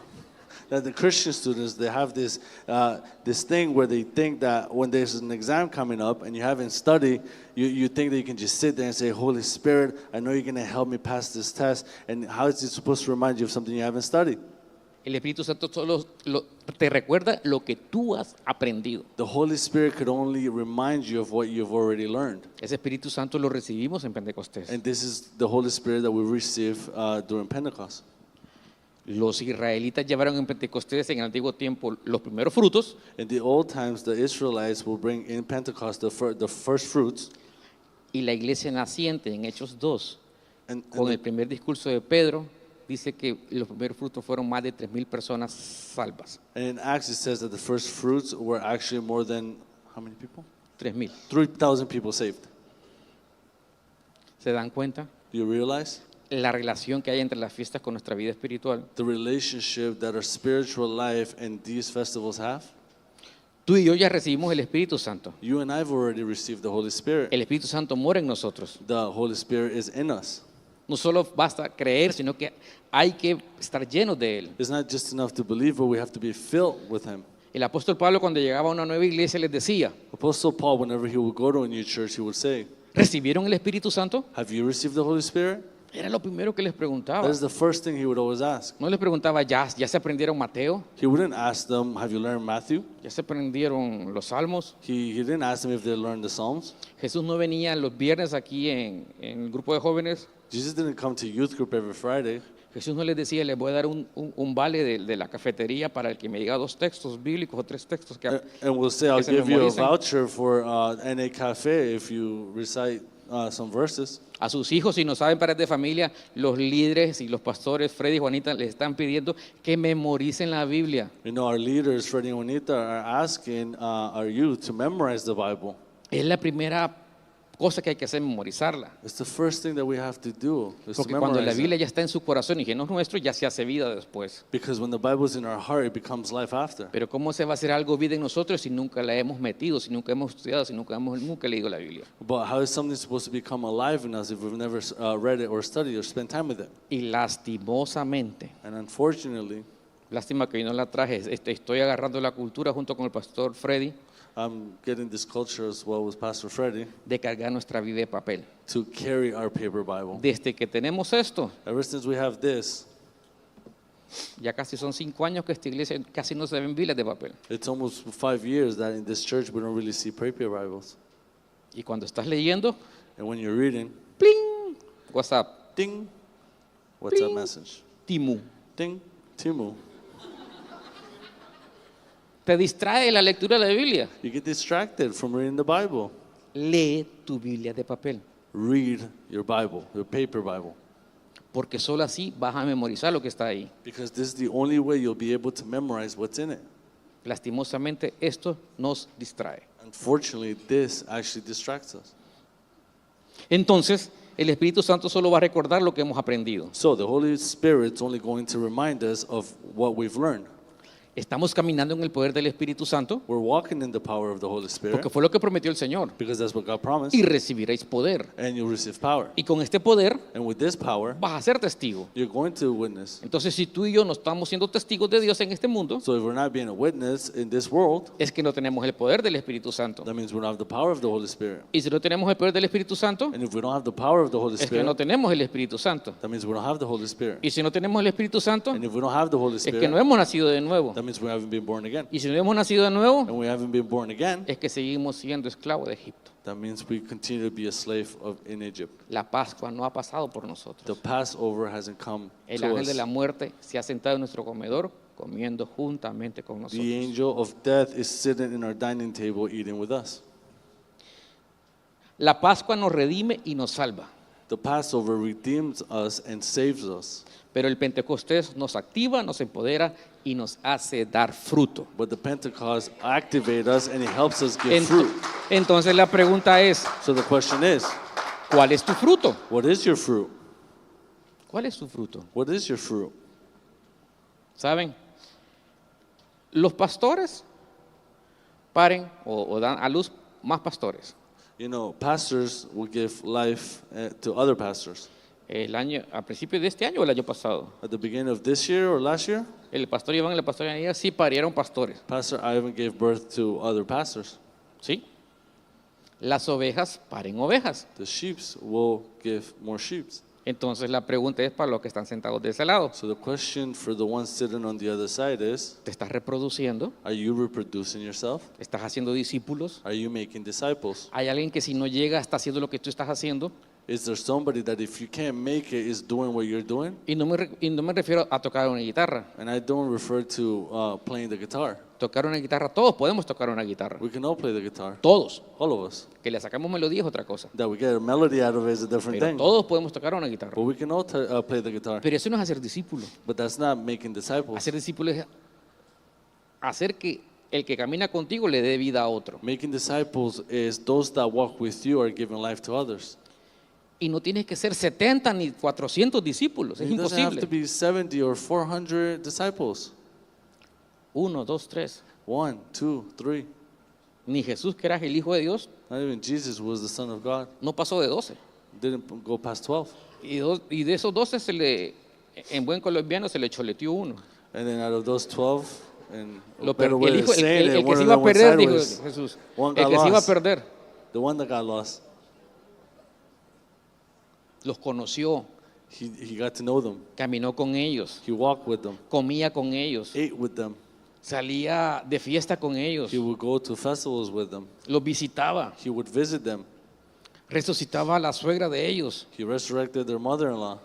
C: That the Christian students, they have this thing where they think that when there's an exam coming up and you haven't studied, you think that you can just sit there and say, Holy Spirit, I know you're going to help me pass this test. And how is it supposed to remind you of something you haven't studied?
B: El Espíritu Santo solo te recuerda lo que tú has aprendido.
C: The Holy Spirit could only remind you of what you've already learned.
B: Ese Espíritu Santo lo recibimos en Pentecostés.
C: And this is the Holy Spirit that we receive during Pentecost.
B: Los israelitas llevaron en Pentecostés en el antiguo tiempo los primeros frutos,
C: In the old times, the Israelites will bring in Pentecost the first fruits.
B: y la iglesia naciente en Hechos 2,
C: And
B: con el primer discurso de Pedro, dice que los primeros frutos fueron más de 3,000 personas salvas.
C: in Acts, it says that the first fruits were actually more than, how many people?
B: 3,000.
C: 3,000 people saved.
B: ¿Se dan cuenta?
C: Do you realize?
B: La relación que hay entre las fiestas con nuestra vida espiritual.
C: The relationship that our spiritual life and these festivals have.
B: Tú y yo ya recibimos el Espíritu Santo.
C: You and I have already received the Holy Spirit.
B: El Espíritu Santo mora en nosotros.
C: The Holy Spirit is in us.
B: No solo basta creer, sino que hay que estar llenos de Él.
C: It's not just enough to believe, but we have to be filled with Him.
B: El apóstol Pablo, cuando llegaba a una nueva iglesia, les decía:
C: Apostle Paul, whenever he would go to a new church, he would say,
B: ¿recibieron el Espíritu Santo?
C: have you received the Holy Spirit?
B: Era lo primero que les preguntaba.
C: That is the first thing he would always ask.
B: No les preguntaba, ¿ya se aprendieron Mateo?
C: He wouldn't ask them, have you learned Matthew?
B: ¿Ya se aprendieron los salmos?
C: He didn't ask them if they learned the Psalms.
B: Jesús no venía los viernes aquí en el grupo de jóvenes.
C: Jesus didn't come to youth group every Friday.
B: Jesús no les decía, les voy a dar un vale de la cafetería para el que me diga 2 textos bíblicos o 3 textos que
C: And we'll say, I'll
B: que se
C: give you a
B: memoricen.
C: voucher for NA Cafe if you recite some verses.
B: A sus hijos, si no saben padres de familia, los líderes y los pastores, Freddy y Juanita, les están pidiendo que memoricen la Biblia.
C: You know, our leaders, Freddie and Juanita, are asking our youth to memorize the Bible.
B: Es la primera cosa que hay que hacer, memorizarla.
C: It's the first thing that we have to do, is to
B: Porque cuando la
C: memorize
B: Biblia
C: it.
B: ya está en su corazón y que no es nuestro, ya se hace vida después.
C: Because when the Bible's in our heart, it becomes life after.
B: Pero ¿cómo se va a hacer algo vida en nosotros si nunca la hemos metido, si nunca hemos estudiado, si nunca leído la Biblia?
C: But how is something supposed to become alive in us if we've never read it or studied or spent time with it?
B: Y lastimosamente,
C: And unfortunately,
B: lástima que yo no la traje, estoy agarrando la cultura junto con el pastor Freddy
C: I'm getting this culture as well with Pastor Freddie
B: de cargar nuestra Biblia de papel.
C: to carry our paper Bible.
B: Desde que tenemos esto,
C: Ever since we have this,
B: ya casi son 5 años que esta iglesia casi no se ven Biblias de papel.
C: it's almost 5 years that in this church we don't really see paper Bibles.
B: Y cuando estás leyendo,
C: And when you're reading,
B: ¡pling! WhatsApp,
C: ding, what's that
B: Bling.
C: message?
B: Timu.
C: Ding, Timu.
B: Te distrae la lectura de la Biblia.
C: You get distracted from reading the Bible.
B: Lee tu Biblia de papel,
C: Read your Bible, your paper Bible.
B: porque solo así vas a memorizar lo que está ahí.
C: Because this is the only way you'll be able to memorize what's in it.
B: Lastimosamente, esto nos distrae.
C: Unfortunately, this actually distracts us.
B: Entonces, el Espíritu Santo solo va a recordar lo que hemos aprendido.
C: So the Holy Spirit's only going to remind us of what we've learned.
B: Estamos caminando en el poder del Espíritu Santo
C: We're walking in the power of the Holy Spirit
B: porque fue lo que prometió el Señor.
C: because that's what God promised.
B: Y recibiréis poder.
C: And you'll receive power.
B: Y con este poder
C: And with this power,
B: vas a ser testigo.
C: you're going to witness.
B: Entonces, si tú y yo no estamos siendo testigos de Dios en este mundo,
C: So if we're not being a witness in this world,
B: es que no tenemos el poder del Espíritu Santo.
C: that means we don't have the power of the Holy Spirit.
B: Y si no tenemos el poder del Espíritu Santo,
C: And if we don't have the power of the Holy
B: es que no
C: Spirit,
B: tenemos el Espíritu Santo.
C: that means we don't have the Holy Spirit.
B: Y si no tenemos el Espíritu Santo,
C: And if we don't have the Holy
B: es que no
C: Spirit,
B: hemos nacido de nuevo.
C: that means we haven't been born again.
B: Y si no hemos nacido de nuevo,
C: And we haven't been born again,
B: es que seguimos siendo esclavos de Egipto.
C: that means we continue to be a slave in Egypt.
B: La Pascua no ha pasado por
C: The
B: nosotros.
C: Passover hasn't come
B: El
C: to
B: ángel de
C: us.
B: la muerte se ha sentado en nuestro comedor comiendo juntamente con
C: The
B: nosotros.
C: angel of death is sitting in our dining table eating with us.
B: La Pascua nos redime y nos salva,
C: The Passover redeems us and saves us.
B: pero el Pentecostés nos activa, nos empodera y nos hace dar fruto.
C: But the Pentecost activates us and it helps us give fruit.
B: Entonces la pregunta es,
C: So the question is,
B: ¿cuál es tu fruto?
C: what is your fruit?
B: ¿Cuál es tu fruto?
C: What is your fruit?
B: ¿Saben? Los pastores paren o dan a luz más pastores.
C: You know, pastors will give life to other pastors.
B: A principios de este año o el año pasado,
C: At the beginning of this year or last year,
B: el pastor Iván y la pastora Anía sí parieron pastores.
C: Pastor Ivan gave birth to other pastors.
B: ¿Sí? Las ovejas paren ovejas.
C: The sheep will give more sheep.
B: Entonces la pregunta es para los que están sentados de ese lado.
C: So the question for the ones sitting on the other side is,
B: ¿Te estás reproduciendo?
C: are you reproducing yourself?
B: ¿Estás haciendo discípulos?
C: Are you making disciples?
B: ¿Hay alguien que si no llega está haciendo lo que tú estás haciendo?
C: Is there somebody that if you can't make it is doing what you're doing?
B: Y no me refiero a tocar una guitarra.
C: And I don't refer to playing the guitar.
B: Tocar una guitarra, todos podemos tocar una guitarra.
C: We can all play the guitar,
B: Todos.
C: all of us.
B: Que le sacamos melodía es otra cosa.
C: That we get a melody out of it is a different
B: Pero
C: thing.
B: todos podemos tocar una guitarra.
C: But we can all play the guitar.
B: Pero eso no es hacer discípulo.
C: But that's not making disciples.
B: Hacer discípulo es hacer que el que camina contigo le dé vida a otro.
C: Making disciples is those that walk with you are giving life to others.
B: Y no tienes que ser 70 ni 400 discípulos. Es
C: It doesn't have to
B: imposible.
C: be 70 or 400 disciples.
B: 1, 2, 3.
C: 1, 2, 3.
B: Ni Jesús, que era el Hijo de Dios,
C: Not even Jesus was the Son of God.
B: no pasó de 12.
C: Didn't go past 12.
B: Y de esos 12 en buen colombiano se le choleteó uno.
C: And then out of those 12, and a
B: Lo
C: better
B: per-
C: way
B: el,
C: of
B: hijo- el-
C: saying
B: el
C: it,
B: que
C: one
B: se
C: of
B: iba a
C: them went
B: perder, dijo
C: sideways.
B: Jesús.
C: One
B: El
C: got
B: que se iba a
C: lost.
B: perder.
C: The one that got lost.
B: Los conoció,
C: He got to know them.
B: caminó con ellos,
C: He walked with them,
B: comía con ellos,
C: ate with them.
B: salía de fiesta con ellos,
C: He would go to festivals with them.
B: los visitaba,
C: He would visit them.
B: resucitaba a la suegra de ellos,
C: He resurrected their mother-in-law.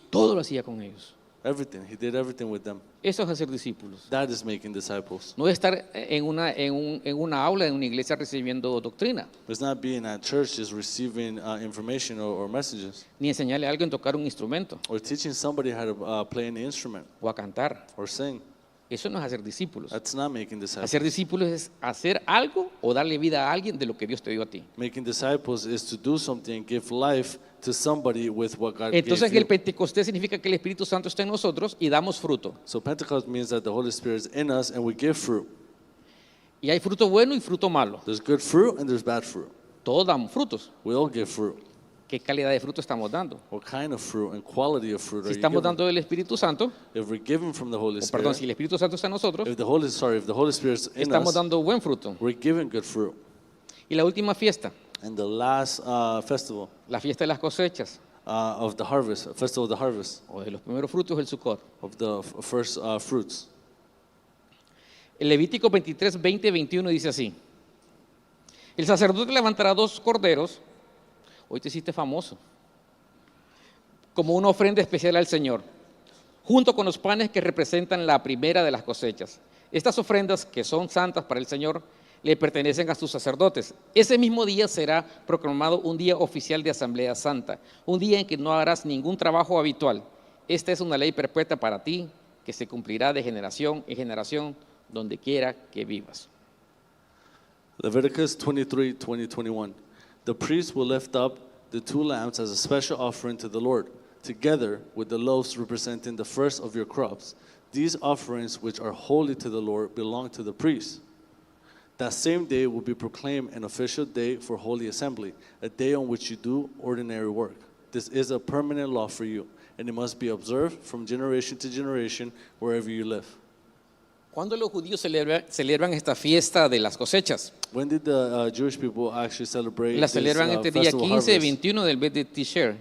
B: todo lo hacía con ellos.
C: Everything. He did everything with them.
B: Eso es hacer discípulos.
C: That is making disciples.
B: No es estar en una aula, en una iglesia recibiendo doctrina,
C: It's not being at church just receiving information or messages,
B: ni enseñarle a alguien a tocar un instrumento
C: or teaching somebody how to play an instrument
B: o a cantar.
C: or sing.
B: Eso no es hacer discípulos.
C: That's not making disciples.
B: Hacer discípulos es hacer algo o darle vida a alguien de lo que Dios te dio a ti.
C: Making disciples is to do something and give life to somebody with what God
B: Entonces
C: gave
B: el
C: you.
B: Pentecostés significa que el Espíritu Santo está en nosotros y damos fruto.
C: So Pentecost means that the Holy Spirit is in us and we give fruit.
B: Y hay fruto bueno y fruto malo.
C: There's good fruit and there's bad fruit.
B: Todos damos frutos.
C: We all give fruit.
B: ¿Qué calidad de fruto estamos dando?
C: What kind of fruit and quality of fruit
B: Si
C: are you
B: estamos
C: giving?
B: dando del Espíritu Santo,
C: If we're giving from the Holy
B: perdón,
C: Spirit,
B: si el Espíritu Santo está en nosotros,
C: if the Holy Spirit is in
B: estamos
C: us,
B: dando buen fruto.
C: we're giving good fruit.
B: Y la última fiesta,
C: And the last festival
B: la fiesta de las cosechas
C: of the harvest, festival of the harvest,
B: o de los primeros frutos, el Sukkot.
C: of the first fruits.
B: El Levítico 23, 20, 21 dice así: el sacerdote levantará 2 corderos, hoy te hiciste famoso, como una ofrenda especial al Señor, junto con los panes que representan la primera de las cosechas. Estas ofrendas, que son santas para el Señor, le pertenecen a sus sacerdotes. Ese mismo día será proclamado un día oficial de Asamblea Santa, un día en que no harás ningún trabajo habitual. Esta es una ley perpetua para ti, que se cumplirá de generación en generación, donde quiera que vivas.
C: Leviticus 23, 20, 21. The priest will lift up the 2 lambs as a special offering to the Lord, together with the loaves representing the first of your crops. These offerings, which are holy to the Lord, belong to the priest. That same day will be proclaimed an official day for holy assembly, a day on which you do ordinary work. This is a permanent law for you, and it must be observed from generation to generation wherever you live.
B: ¿Cuándo los judíos celebran esta fiesta de las cosechas?
C: When did the Jewish people actually celebrate
B: La
C: this
B: celebran entre día
C: festival
B: 15 y
C: harvest?
B: 21 del mes de Tisher.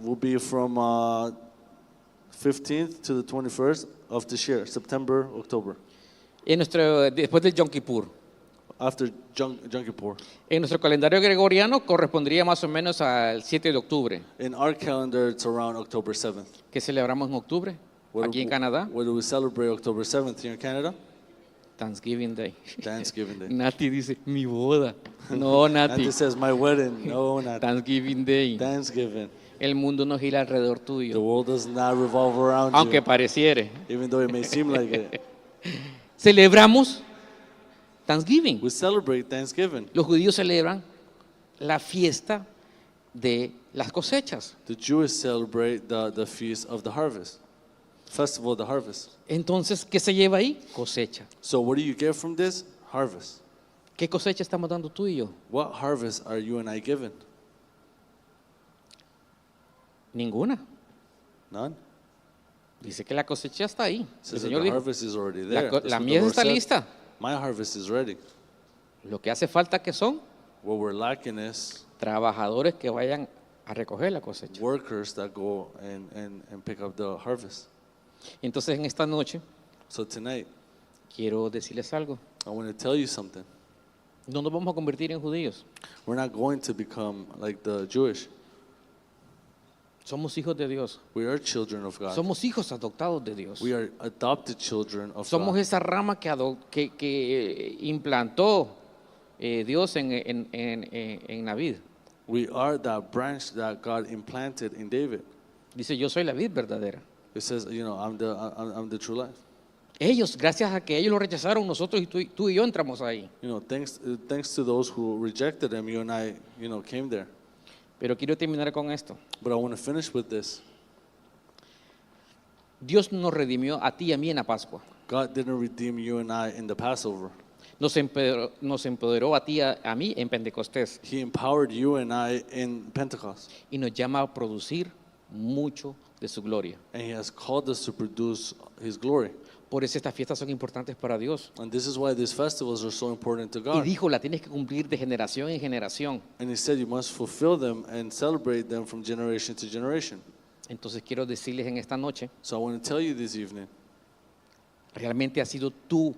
C: Will be from 15th to the 21st of this year, September, October,
B: Después del Yom Kippur.
C: after Yom Kippur.
B: En nuestro calendario gregoriano correspondería más o menos al 7 de octubre.
C: In our calendar, it's around October 7th.
B: ¿Qué celebramos en octubre? Aquí en Canadá,
C: What do we celebrate October 7th here in Canada?
B: Thanksgiving Day.
C: Thanksgiving Day.
B: Nati dice, mi boda. No, Nati.
C: And it says, my wedding. No, not
B: Thanksgiving Day.
C: Thanksgiving.
B: El mundo no gira alrededor
C: The
B: tuyo,
C: world does not revolve around
B: aunque
C: you,
B: pareciere.
C: even though it may seem like it.
B: Celebramos Thanksgiving.
C: We celebrate Thanksgiving.
B: Los judíos celebran la fiesta de las cosechas.
C: The Jews celebrate the feast of the harvest, festival of the harvest.
B: Entonces, ¿qué se lleva ahí? Cosecha.
C: So what do you get from this? Harvest.
B: ¿Qué cosecha estamos dando tú y yo?
C: What harvest are you and I given?
B: Ninguna.
C: None.
B: Dice que la cosecha está ahí. El
C: Says that
B: Señor
C: the
B: dijo,
C: harvest is already there. That's
B: la
C: what the
B: mies
C: Lord
B: está
C: said.
B: lista.
C: My harvest is ready.
B: Lo que hace falta que son
C: What we're lacking is
B: trabajadores que vayan a recoger la cosecha.
C: workers that go and pick up the harvest.
B: Entonces, en esta noche
C: So tonight,
B: quiero decirles algo.
C: I want to tell you something.
B: No nos vamos a convertir en judíos.
C: We're not going to become like the Jewish.
B: Somos hijos de Dios.
C: We are children of God.
B: Somos hijos adoptados de Dios.
C: We are adopted children of
B: Somos
C: God.
B: esa rama que implantó Dios en David.
C: We are that branch that God implanted in David.
B: Dice, yo soy la vid verdadera.
C: It says, I'm the true life.
B: Ellos, gracias a que ellos lo rechazaron, nosotros y tú y yo entramos ahí.
C: Thanks to those who rejected him, you and I, came there.
B: Pero quiero terminar con esto.
C: But I want to finish with this.
B: Dios nos redimió a ti y a mí en la Pascua.
C: God didn't redeem you and I in the Passover.
B: Nos empoderó a ti y a mí en Pentecostés.
C: He empowered you and I in Pentecost.
B: Y nos llama a producir mucho de su gloria.
C: And he has called us to produce his glory.
B: Por eso estas fiestas son importantes para Dios.
C: And this is why these festivals are so important to
B: Y
C: God.
B: dijo, la tienes que cumplir de generación en generación.
C: And he said you must fulfill them and celebrate them from generation to generation.
B: Entonces quiero decirles en esta noche,
C: So I want to tell you this evening,
B: realmente ha sido tú,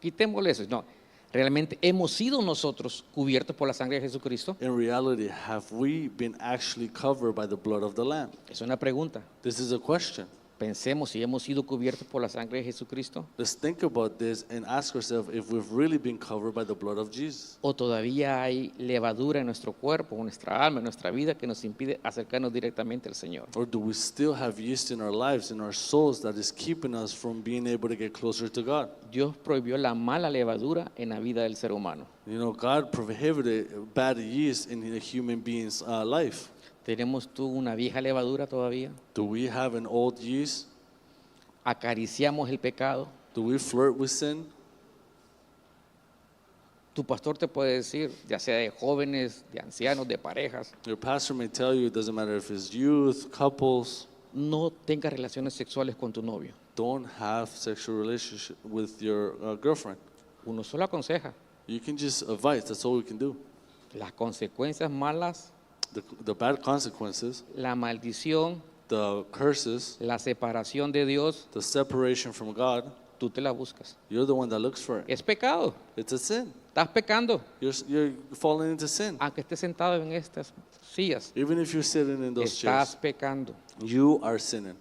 B: quitémosle eso, no, realmente hemos sido nosotros cubiertos por la sangre de Jesucristo.
C: in reality, have we been actually covered by the blood of the Lamb?
B: Es una pregunta.
C: This is a question.
B: Pensemos si hemos sido cubiertos por la sangre de Jesucristo
C: Let's think about this and ask ourselves if we've really been covered by the blood of Jesus.
B: o todavía hay levadura en nuestro cuerpo, en nuestra alma, en nuestra vida que nos impide acercarnos directamente al Señor.
C: Or do we still have yeast in our lives, in our souls, that is keeping us from being able to get closer to God?
B: Dios prohibió la mala levadura en la vida del ser humano.
C: You know, God prohibited bad yeast in a human being's life.
B: ¿Tenemos tú una vieja levadura todavía?
C: Do we have an old yeast?
B: ¿Acariciamos el pecado?
C: Do we flirt with sin?
B: Tu pastor te puede decir, ya sea de jóvenes, de ancianos, de parejas,
C: Your pastor may tell you, it doesn't matter if it's youth, couples,
B: no tengas relaciones sexuales con tu novio.
C: don't have sexual relationship with your girlfriend.
B: Uno solo aconseja.
C: You can just advise, that's all we can do.
B: Las consecuencias malas,
C: The bad consequences,
B: la maldición,
C: the curses,
B: la separación de Dios,
C: the separation from God,
B: tú te la buscas.
C: you're the one that looks for it.
B: Es pecado.
C: It's a sin.
B: Estás pecando,
C: You're falling into sin.
B: aunque estés sentado en estas sillas.
C: Even if you're sitting in those
B: Estás
C: chairs,
B: pecando.
C: you are sinning.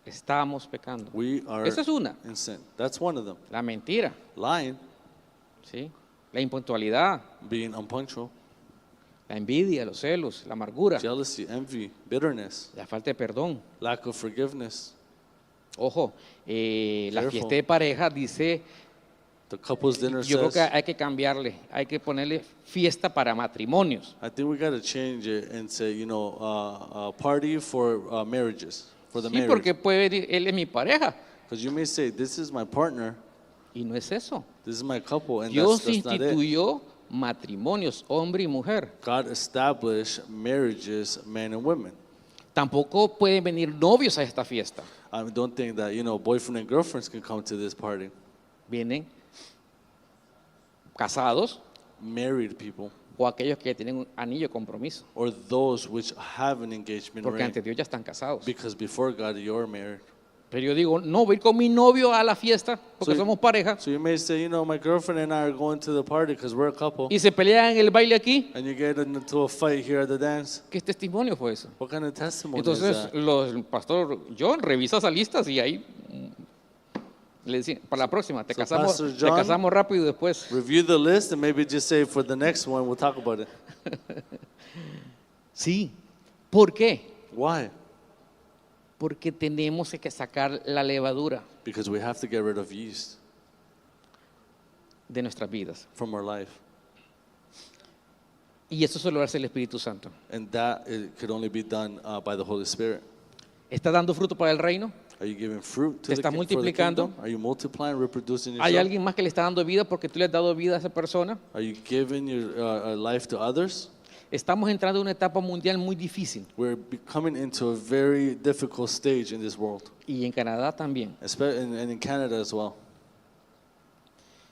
B: Estamos pecando.
C: We are
B: Esa es una.
C: in sin. That's one of them.
B: La mentira,
C: Lying,
B: ¿sí? La impuntualidad,
C: being unpunctual,
B: la envidia, los celos, la amargura,
C: jealousy, envy, bitterness,
B: la falta de perdón.
C: lack of forgiveness.
B: Ojo, la
C: Careful.
B: fiesta de pareja dice,
C: The couple's dinner
B: yo creo que
C: says,
B: hay que cambiarle, hay que ponerle fiesta para matrimonios.
C: I think we got to change it and say, a party for marriages, for the
B: Sí, porque
C: marriage.
B: puede venir, él es mi pareja,
C: Because you may say, this is my partner,
B: y no es eso.
C: this is my couple, and
B: Dios
C: that's not it.
B: instituyó matrimonios, hombre y mujer.
C: God established marriages, men and women.
B: Tampoco pueden venir novios a esta fiesta.
C: I don't think that, boyfriend and girlfriends can come to this party.
B: Vienen casados
C: Married people,
B: o aquellos que tienen un anillo de compromiso,
C: or those which have an engagement
B: porque
C: ring.
B: ante Dios ya están casados.
C: Because before God, you're married.
B: Pero yo digo, no, voy con mi novio a la fiesta porque
C: So-
B: somos pareja
C: So you may say, my girlfriend and I are going to the party because we're a couple.
B: y se pelean en el baile aquí.
C: And you get into a fight here at the dance.
B: ¿Qué testimonio fue eso?
C: What kind of testimony is
B: Entonces,
C: that?
B: el pastor John revisa esas listas y ahí le decía, para la próxima, te
C: So
B: casamos,
C: Pastor John-
B: te casamos rápido y después.
C: Review the list and maybe just say for the next one, we'll talk about it.
B: Sí. ¿Por qué?
C: Why?
B: Porque tenemos que sacar la levadura
C: Because we have to get rid of yeast
B: de nuestras vidas.
C: from our life.
B: Y eso solo lo hace el Espíritu Santo.
C: And that it could only be done by the Holy Spirit.
B: ¿Está dando fruto para el reino?
C: Are you giving fruit
B: ¿Te
C: to
B: estás
C: for the
B: multiplicando?
C: kingdom? Are you multiplying, reproducing
B: ¿Hay
C: yourself?
B: alguien más que le está dando vida porque tú le has dado vida a esa persona?
C: Are you giving your life to others?
B: Estamos entrando en una etapa mundial muy difícil
C: We're coming into a very difficult stage in this world,
B: y en Canadá también.
C: and in Canada as well.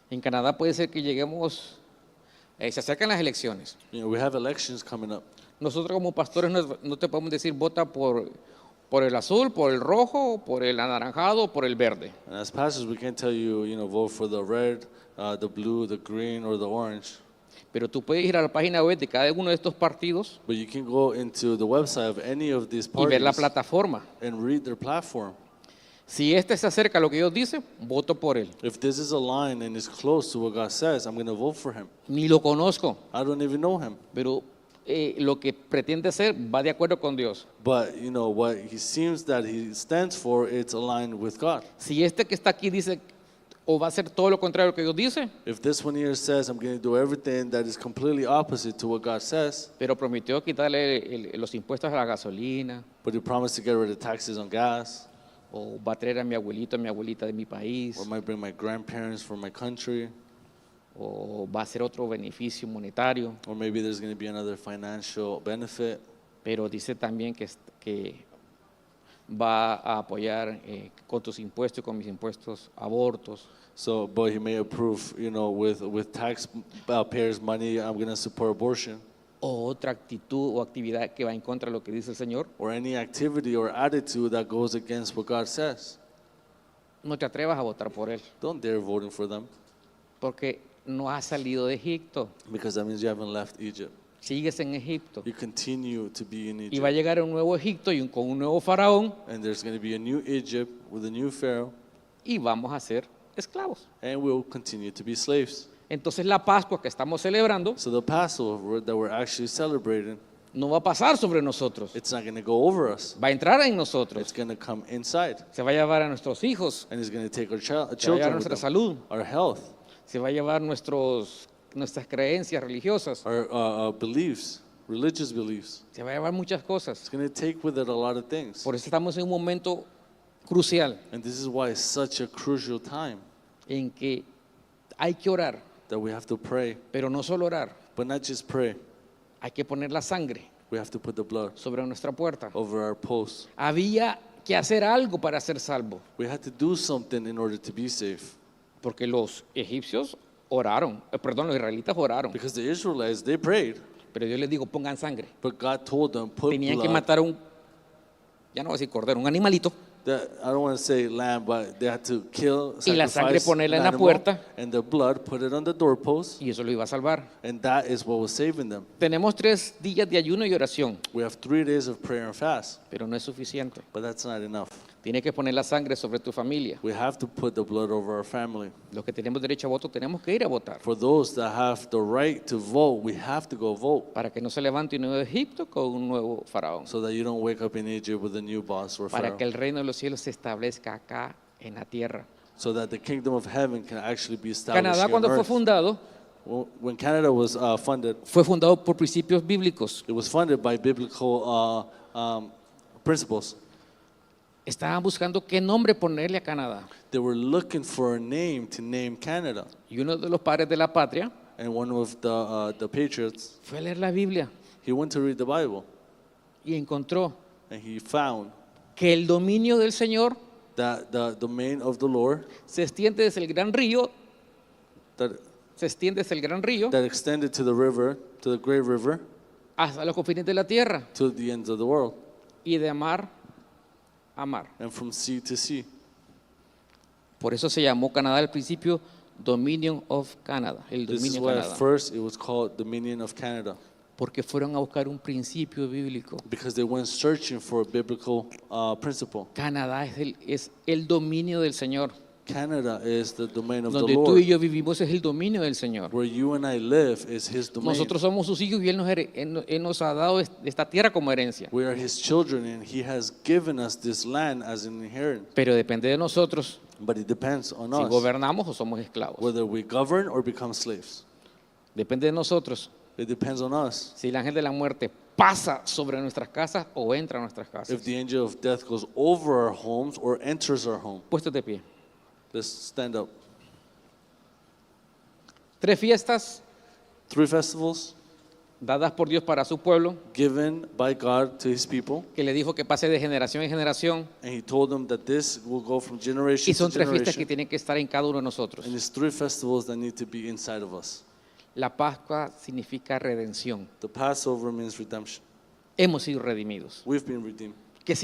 B: En Canadá puede ser que lleguemos, se acercan las elecciones.
C: We have elections coming up.
B: Nosotros como pastores no te podemos decir vota por el azul, por el rojo, por el anaranjado, por el verde.
C: And as pastors, we can't tell you, vote for the red, the blue, the green, or the orange.
B: Pero tú puedes ir a la página web de cada uno de estos partidos
C: But you can go into the website of any of these
B: y ver la
C: parties
B: plataforma.
C: and read their platform.
B: Si este se acerca a lo que Dios dice, voto por él.
C: If this is aligned and is close to what God says, I'm going to vote for him.
B: Ni lo conozco,
C: I don't even know him.
B: pero lo que pretende ser va de acuerdo con Dios.
C: But, what he seems that he stands for, it's aligned with God.
B: Si este que está aquí dice o va a hacer todo lo contrario a lo que Dios dice,
C: If this one here says, I'm going to do everything that is completely opposite to what God says,
B: pero prometió quitarle los impuestos a la gasolina,
C: but he promised to get rid of taxes on gas,
B: o va a traer a mi abuelito, a mi abuelita de mi país,
C: or might bring my grandparents from my country,
B: o va a hacer otro beneficio monetario,
C: or maybe there's going to be another financial benefit.
B: pero dice también que va a apoyar con tus impuestos y con mis impuestos abortos,
C: So, but he may approve, with taxpayers' money, I'm going to support abortion,
B: o otra actitud o actividad que va en contra de lo que dice el Señor.
C: or any activity or attitude that goes against what God says.
B: No te atrevas a votar por él,
C: Don't dare voting for them,
B: porque no has salido de Egipto.
C: because that means you haven't left Egypt.
B: sigues en Egipto.
C: You continue to be in
B: Y va a
C: Egypt.
B: llegar un nuevo Egipto y con un nuevo faraón
C: And there's going to be a new Egypt with a new Pharaoh.
B: y vamos a ser esclavos.
C: And we'll continue to be slaves.
B: Entonces la Pascua que estamos celebrando
C: So the Passover that we're actually celebrating,
B: no va a pasar sobre nosotros,
C: it's not going to go over us.
B: va a entrar en
C: It's
B: nosotros,
C: going to come inside.
B: se va a llevar a nuestros hijos,
C: And it's going to take our
B: se va a llevar
C: children with
B: nuestra
C: them,
B: salud,
C: our health,
B: se va a llevar nuestras creencias religiosas,
C: our beliefs, religious beliefs.
B: se va a llevar muchas
C: It's
B: cosas.
C: going to take with it a lot of things.
B: Por eso estamos en un momento crucial
C: And this is why it's such a crucial time
B: en que hay que orar,
C: that we have to pray.
B: pero no solo orar,
C: But not just pray.
B: hay que poner la sangre
C: We have to put the blood
B: sobre nuestra puerta.
C: over our posts.
B: Había que hacer algo para ser salvo,
C: We had to do something in order to be safe.
B: porque los egipcios oraron, perdón, los israelitas oraron,
C: Because the Israelites, they prayed,
B: pero Dios les dijo, pongan sangre.
C: but God told them, put
B: Tenían que
C: blood.
B: matar ya no voy a decir cordero, un animalito,
C: I don't want to say lamb, but they had to kill,
B: Y la sangre
C: sacrifice
B: ponerla en
C: an
B: la
C: animal,
B: puerta.
C: and the blood, put it on the doorpost,
B: y eso lo iba a salvar.
C: and that is what was saving them.
B: Tenemos 3 días de ayuno y oración,
C: We have 3 days of prayer and fast,
B: pero no es suficiente.
C: but that's not enough.
B: Tienes que poner la sangre sobre tu familia.
C: We have to put the blood over our family.
B: Los que tenemos derecho a voto tenemos que ir a votar
C: For those that have the right to vote, we have to go vote,
B: para que no se levante un nuevo Egipto con un nuevo faraón,
C: so that you don't wake up in Egypt with a new boss or
B: para
C: pharaoh.
B: que el reino de los cielos se establezca acá en la tierra.
C: So that the kingdom of heaven can actually be established
B: Canadá,
C: here on
B: cuando fue
C: earth.
B: fundado,
C: When Canada was funded,
B: fue fundado por principios bíblicos.
C: it was funded by biblical principles.
B: Estaban buscando qué nombre ponerle a Canadá.
C: They were looking for a name to name Canada.
B: Y uno de los padres de la patria
C: And one of the patriots,
B: fue a leer la Biblia
C: he went to read the Bible,
B: y encontró
C: and he found
B: que el dominio del Señor
C: that the domain of the Lord
B: se extiende desde el gran río,
C: that,
B: that
C: extended to the river, to the great river,
B: hasta los confines de la tierra
C: to the ends of the world,
B: y de mar a mar.
C: and from sea to sea.
B: Por eso se llamó Canadá al principio Dominion of Canada, el
C: This is
B: dominio
C: why
B: de
C: at
B: Canadá,
C: first it was called Dominion of Canada,
B: porque fueron a buscar un principio bíblico.
C: because they went searching for a biblical principle.
B: Canadá es el dominio del Señor.
C: Canada is the domain of the
B: Donde tú
C: Lord.
B: y yo vivimos es el dominio del Señor.
C: Where you and I live is His domain.
B: Nosotros somos sus hijos y Él nos ha dado esta tierra como herencia.
C: We are His children, and He has given us this land as an inheritance.
B: Pero depende de nosotros
C: But it depends on
B: si
C: us
B: gobernamos o somos esclavos.
C: whether we govern or become slaves.
B: Depende de nosotros
C: It depends on us.
B: si el ángel de la muerte pasa sobre nuestras casas o entra a nuestras casas.
C: If the angel of death goes over our homes or enters our home.
B: Puestos de pie.
C: Let's stand up.
B: 3 fiestas
C: 3 festivals
B: dadas por Dios para su pueblo,
C: given by God to His people,
B: que le dijo que pase de generación en generación.
C: and He told them that this will go from generation
B: Y son
C: to
B: 3 fiestas que
C: generation.
B: tienen que estar en cada uno de nosotros.
C: And it's 3 festivals that need to be inside of us.
B: La Pascua significa redención.
C: The Passover means redemption.
B: Hemos sido redimidos.
C: We've been redeemed.
B: ¿Qué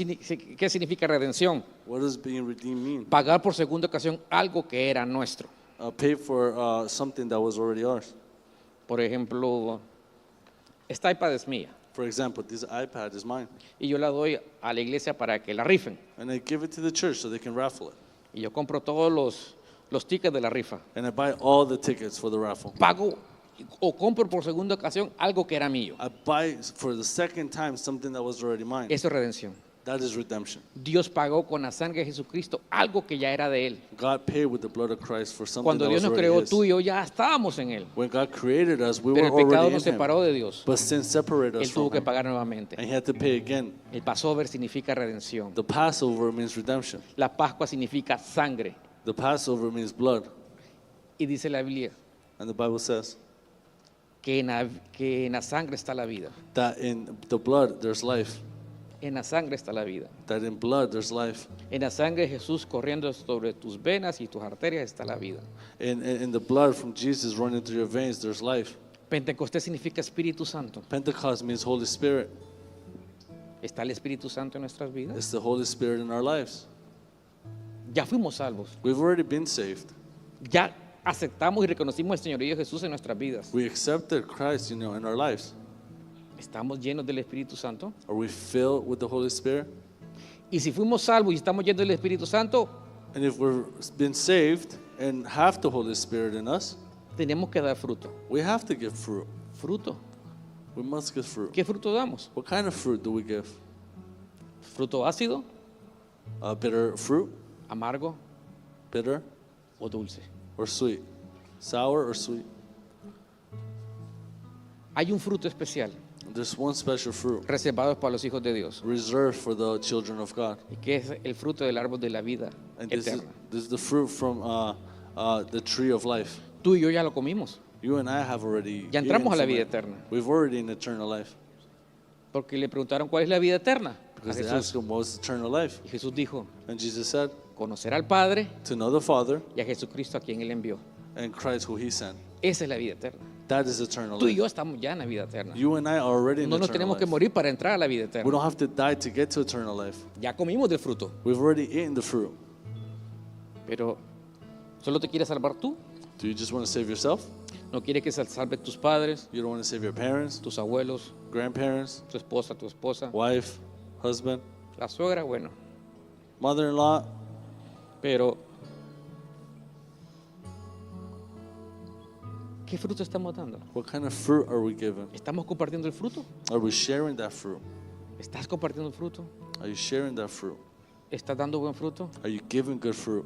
B: significa redención?
C: What does being redeemed mean?
B: Pagar por segunda ocasión algo que era nuestro.
C: Pay for something that was already ours.
B: Por ejemplo, esta iPad es mía
C: For example, this iPad is mine,
B: y yo la doy a la iglesia para que la rifen.
C: and I give it to the church so they can raffle it.
B: Y yo compro todos los tickets de la rifa.
C: And I buy all the tickets for the raffle.
B: Pago o compro por segunda ocasión algo que era mío.
C: I buy for the second time something that was already mine.
B: Eso es redención.
C: That is redemption.
B: Dios pagó con la sangre de Jesucristo algo que ya era de Él.
C: God paid with the blood of Christ for something
B: Cuando
C: that
B: Dios
C: was
B: nos
C: already
B: creó,
C: His.
B: tú y yo ya estábamos en Él.
C: When God created us, we
B: Pero
C: were
B: el pecado
C: already
B: nos
C: in
B: separó
C: Him.
B: de Dios.
C: But sin separated us
B: Él tuvo
C: from
B: que
C: Him,
B: pagar nuevamente.
C: and He had to pay again.
B: El Passover significa redención.
C: The Passover means redemption.
B: La Pascua significa sangre.
C: The Passover means blood.
B: Y dice la Biblia
C: And the Bible says
B: que en la sangre está la vida.
C: that in the blood there's life.
B: En la sangre está la vida.
C: That in blood there's life.
B: En la sangre de Jesús corriendo sobre tus venas y tus arterias está la vida.
C: In the blood from Jesus running through your veins, there's life.
B: Pentecostés significa Espíritu Santo.
C: Pentecost means Holy Spirit.
B: ¿Está el Espíritu Santo en nuestras vidas?
C: It's the Holy Spirit in our lives.
B: Ya fuimos salvos.
C: We've already been saved.
B: Ya aceptamos y reconocimos el señorío de Jesús en nuestras vidas.
C: We accepted Christ, in our lives.
B: ¿Estamos llenos del Espíritu Santo?
C: Are we filled with the Holy Spirit?
B: Y si fuimos salvos y estamos llenos del Espíritu Santo,
C: And if we've been saved and have the Holy Spirit in us,
B: tenemos que dar fruto.
C: we have to give fruit.
B: Fruto.
C: We must give fruit.
B: ¿Qué fruto damos?
C: What kind of fruit do we give?
B: ¿Fruto ácido,
C: Bitter fruit,
B: amargo
C: bitter,
B: o dulce?
C: or sweet? Sour or sweet?
B: Hay un fruto especial
C: There's one special fruit
B: reservado para los hijos de Dios,
C: reserved for the children of God.
B: y que es el fruto del árbol de la vida
C: And this
B: eterna.
C: is the fruit from the tree of life.
B: Tú y yo ya lo comimos,
C: You and I have already
B: ya
C: eaten
B: entramos a la
C: from
B: vida
C: it.
B: eterna,
C: We've already in eternal life.
B: porque le preguntaron cuál es la vida eterna a
C: Because they asked
B: Jesús.
C: him what was eternal life.
B: Y Jesús dijo,
C: And Jesus said,
B: conocer al Padre
C: to know the Father
B: y a Jesucristo a quien Él envió.
C: and Christ who he sent.
B: Esa es la vida eterna.
C: That is eternal
B: Tú y
C: life.
B: yo estamos ya en la vida eterna.
C: You and I are already in
B: No nos
C: eternal
B: tenemos que
C: life.
B: morir para entrar a la vida
C: We
B: eterna.
C: don't have to die to get to eternal life.
B: Ya comimos del fruto,
C: We've already eaten the fruit.
B: pero ¿solo te quieres salvar tú?
C: Do you just want to save yourself?
B: ¿No quieres que se salven tus padres,
C: You don't want to save your parents,
B: tus abuelos,
C: grandparents,
B: tu esposa,
C: wife, husband,
B: la suegra? Bueno,
C: mother-in-law?
B: pero ¿qué fruto estamos dando?
C: What kind of fruit are we giving?
B: ¿Estamos compartiendo el fruto?
C: Are we sharing that fruit?
B: ¿Estás compartiendo el fruto?
C: Are you sharing that fruit?
B: ¿Estás dando buen fruto?
C: Are you giving good fruit?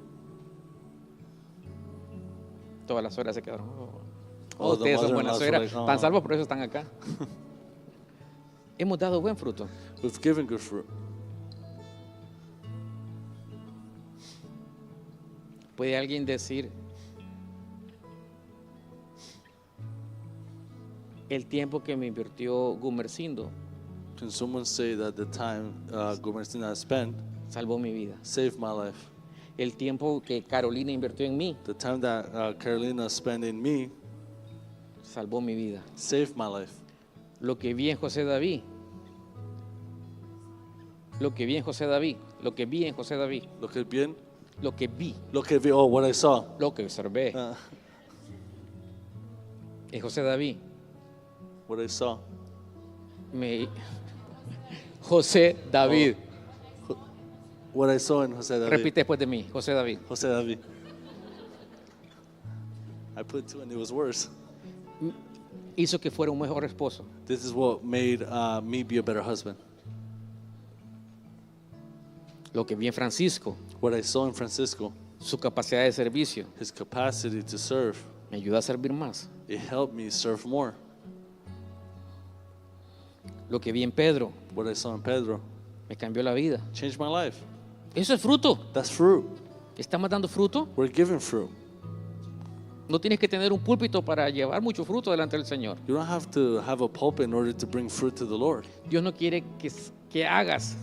B: Todas las suegras se quedaron.
C: Oh, the
B: Ustedes son buenas
C: mother-in-laws were
B: suegras,
C: like, oh.
B: están salvos, por eso están acá. Hemos dado buen fruto.
C: We've given good fruit.
B: ¿Puede alguien decir el tiempo que me invirtió Gumercindo
C: Can someone say that the time Gumercindo has spent
B: salvó mi vida?
C: saved my life?
B: El tiempo que Carolina invirtió en mí
C: The time that Carolina spent in me
B: salvó mi vida.
C: saved my life.
B: Lo que vi en José David, lo que vi en José David, lo que vi en José David,
C: Look at bien.
B: lo que vi,
C: Look at oh, what I saw.
B: lo que observé en José David.
C: What I saw.
B: José David.
C: What I saw in Jose David.
B: Repite después de mí, José David.
C: Jose David. I put two and it was worse.
B: Hizo que fuera un mejor esposo.
C: This is what made me be a better husband.
B: Lo que vi en Francisco,
C: What I saw in Francisco,
B: su capacidad de servicio,
C: his capacity to serve,
B: me ayuda a servir más.
C: it helped me serve more.
B: Lo que vi en Pedro,
C: What I saw in Pedro
B: me cambió la vida.
C: changed my life.
B: Eso es fruto.
C: That's fruit.
B: ¿Estamos dando fruto?
C: We're giving fruit.
B: No tienes que tener un púlpito para llevar mucho fruto delante del Señor.
C: You don't have to have a pulpit in order to bring fruit to the Lord.
B: Dios no quiere que hagas,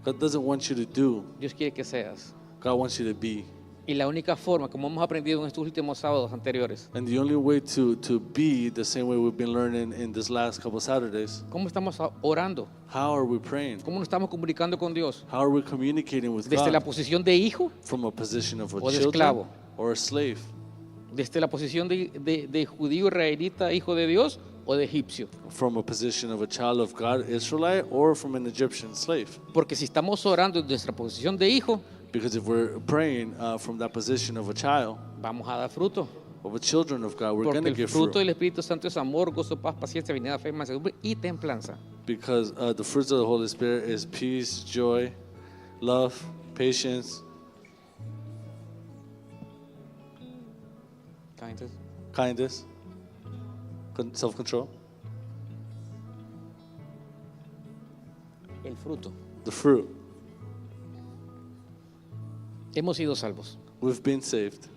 C: God doesn't want you to do.
B: Dios quiere que seas.
C: God wants you to be.
B: Y la única forma, como hemos aprendido en estos últimos sábados anteriores,
C: And the only way to be the same way we've been learning in this last couple Saturdays,
B: ¿cómo estamos orando?
C: how are we praying?
B: ¿Cómo nos estamos comunicando con Dios?
C: How are we communicating with
B: ¿Desde la
C: God?
B: posición de hijo?
C: From a position of a
B: O de
C: children
B: esclavo.
C: or a slave?
B: ¿Desde la posición de judío israelita, hijo de Dios? ¿O de egipcio?
C: From a position of a child of God, Israelite, or from an Egyptian slave?
B: Porque si estamos orando en nuestra posición de hijo,
C: Because if we're praying from that position of a child,
B: vamos a dar fruto.
C: of a children of God, we're
B: Porque
C: going to
B: el
C: give
B: fruto
C: fruit.
B: del Espíritu Santo es amor, gozo, paz, paciencia, benignidad, fe, mansedumbre y templanza.
C: Because the fruits of the Holy Spirit is peace, joy, love, patience, kindness, self-control.
B: El fruto.
C: The fruit.
B: Hemos sido salvos.
C: We've been saved.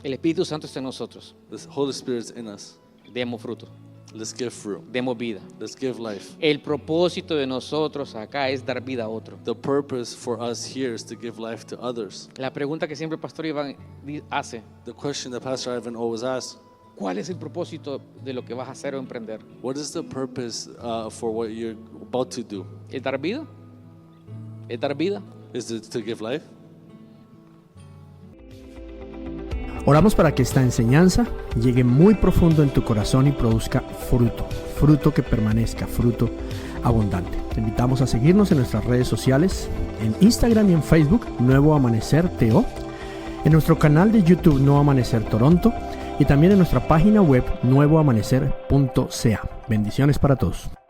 B: El Espíritu Santo está en nosotros.
C: The Holy Spirit's in us.
B: Demos fruto.
C: Let's give fruit.
B: Demos vida.
C: Let's give life.
B: El propósito de nosotros acá es dar vida a otro.
C: The purpose for us here is to give life to others.
B: La pregunta que siempre el pastor Iván hace,
C: The question that Pastor Ivan always asks,
B: ¿cuál es el propósito de lo que vas a hacer o emprender?
C: what is the purpose for what you're about to do?
B: ¿Es dar vida? ¿Es dar vida?
C: Is it to give life?
A: Oramos para que esta enseñanza llegue muy profundo en tu corazón y produzca fruto que permanezca, fruto abundante. Te invitamos a seguirnos en nuestras redes sociales, en Instagram y en Facebook, Nuevo Amanecer TO, en nuestro canal de YouTube Nuevo Amanecer Toronto y también en nuestra página web nuevoamanecer.ca. Bendiciones para todos.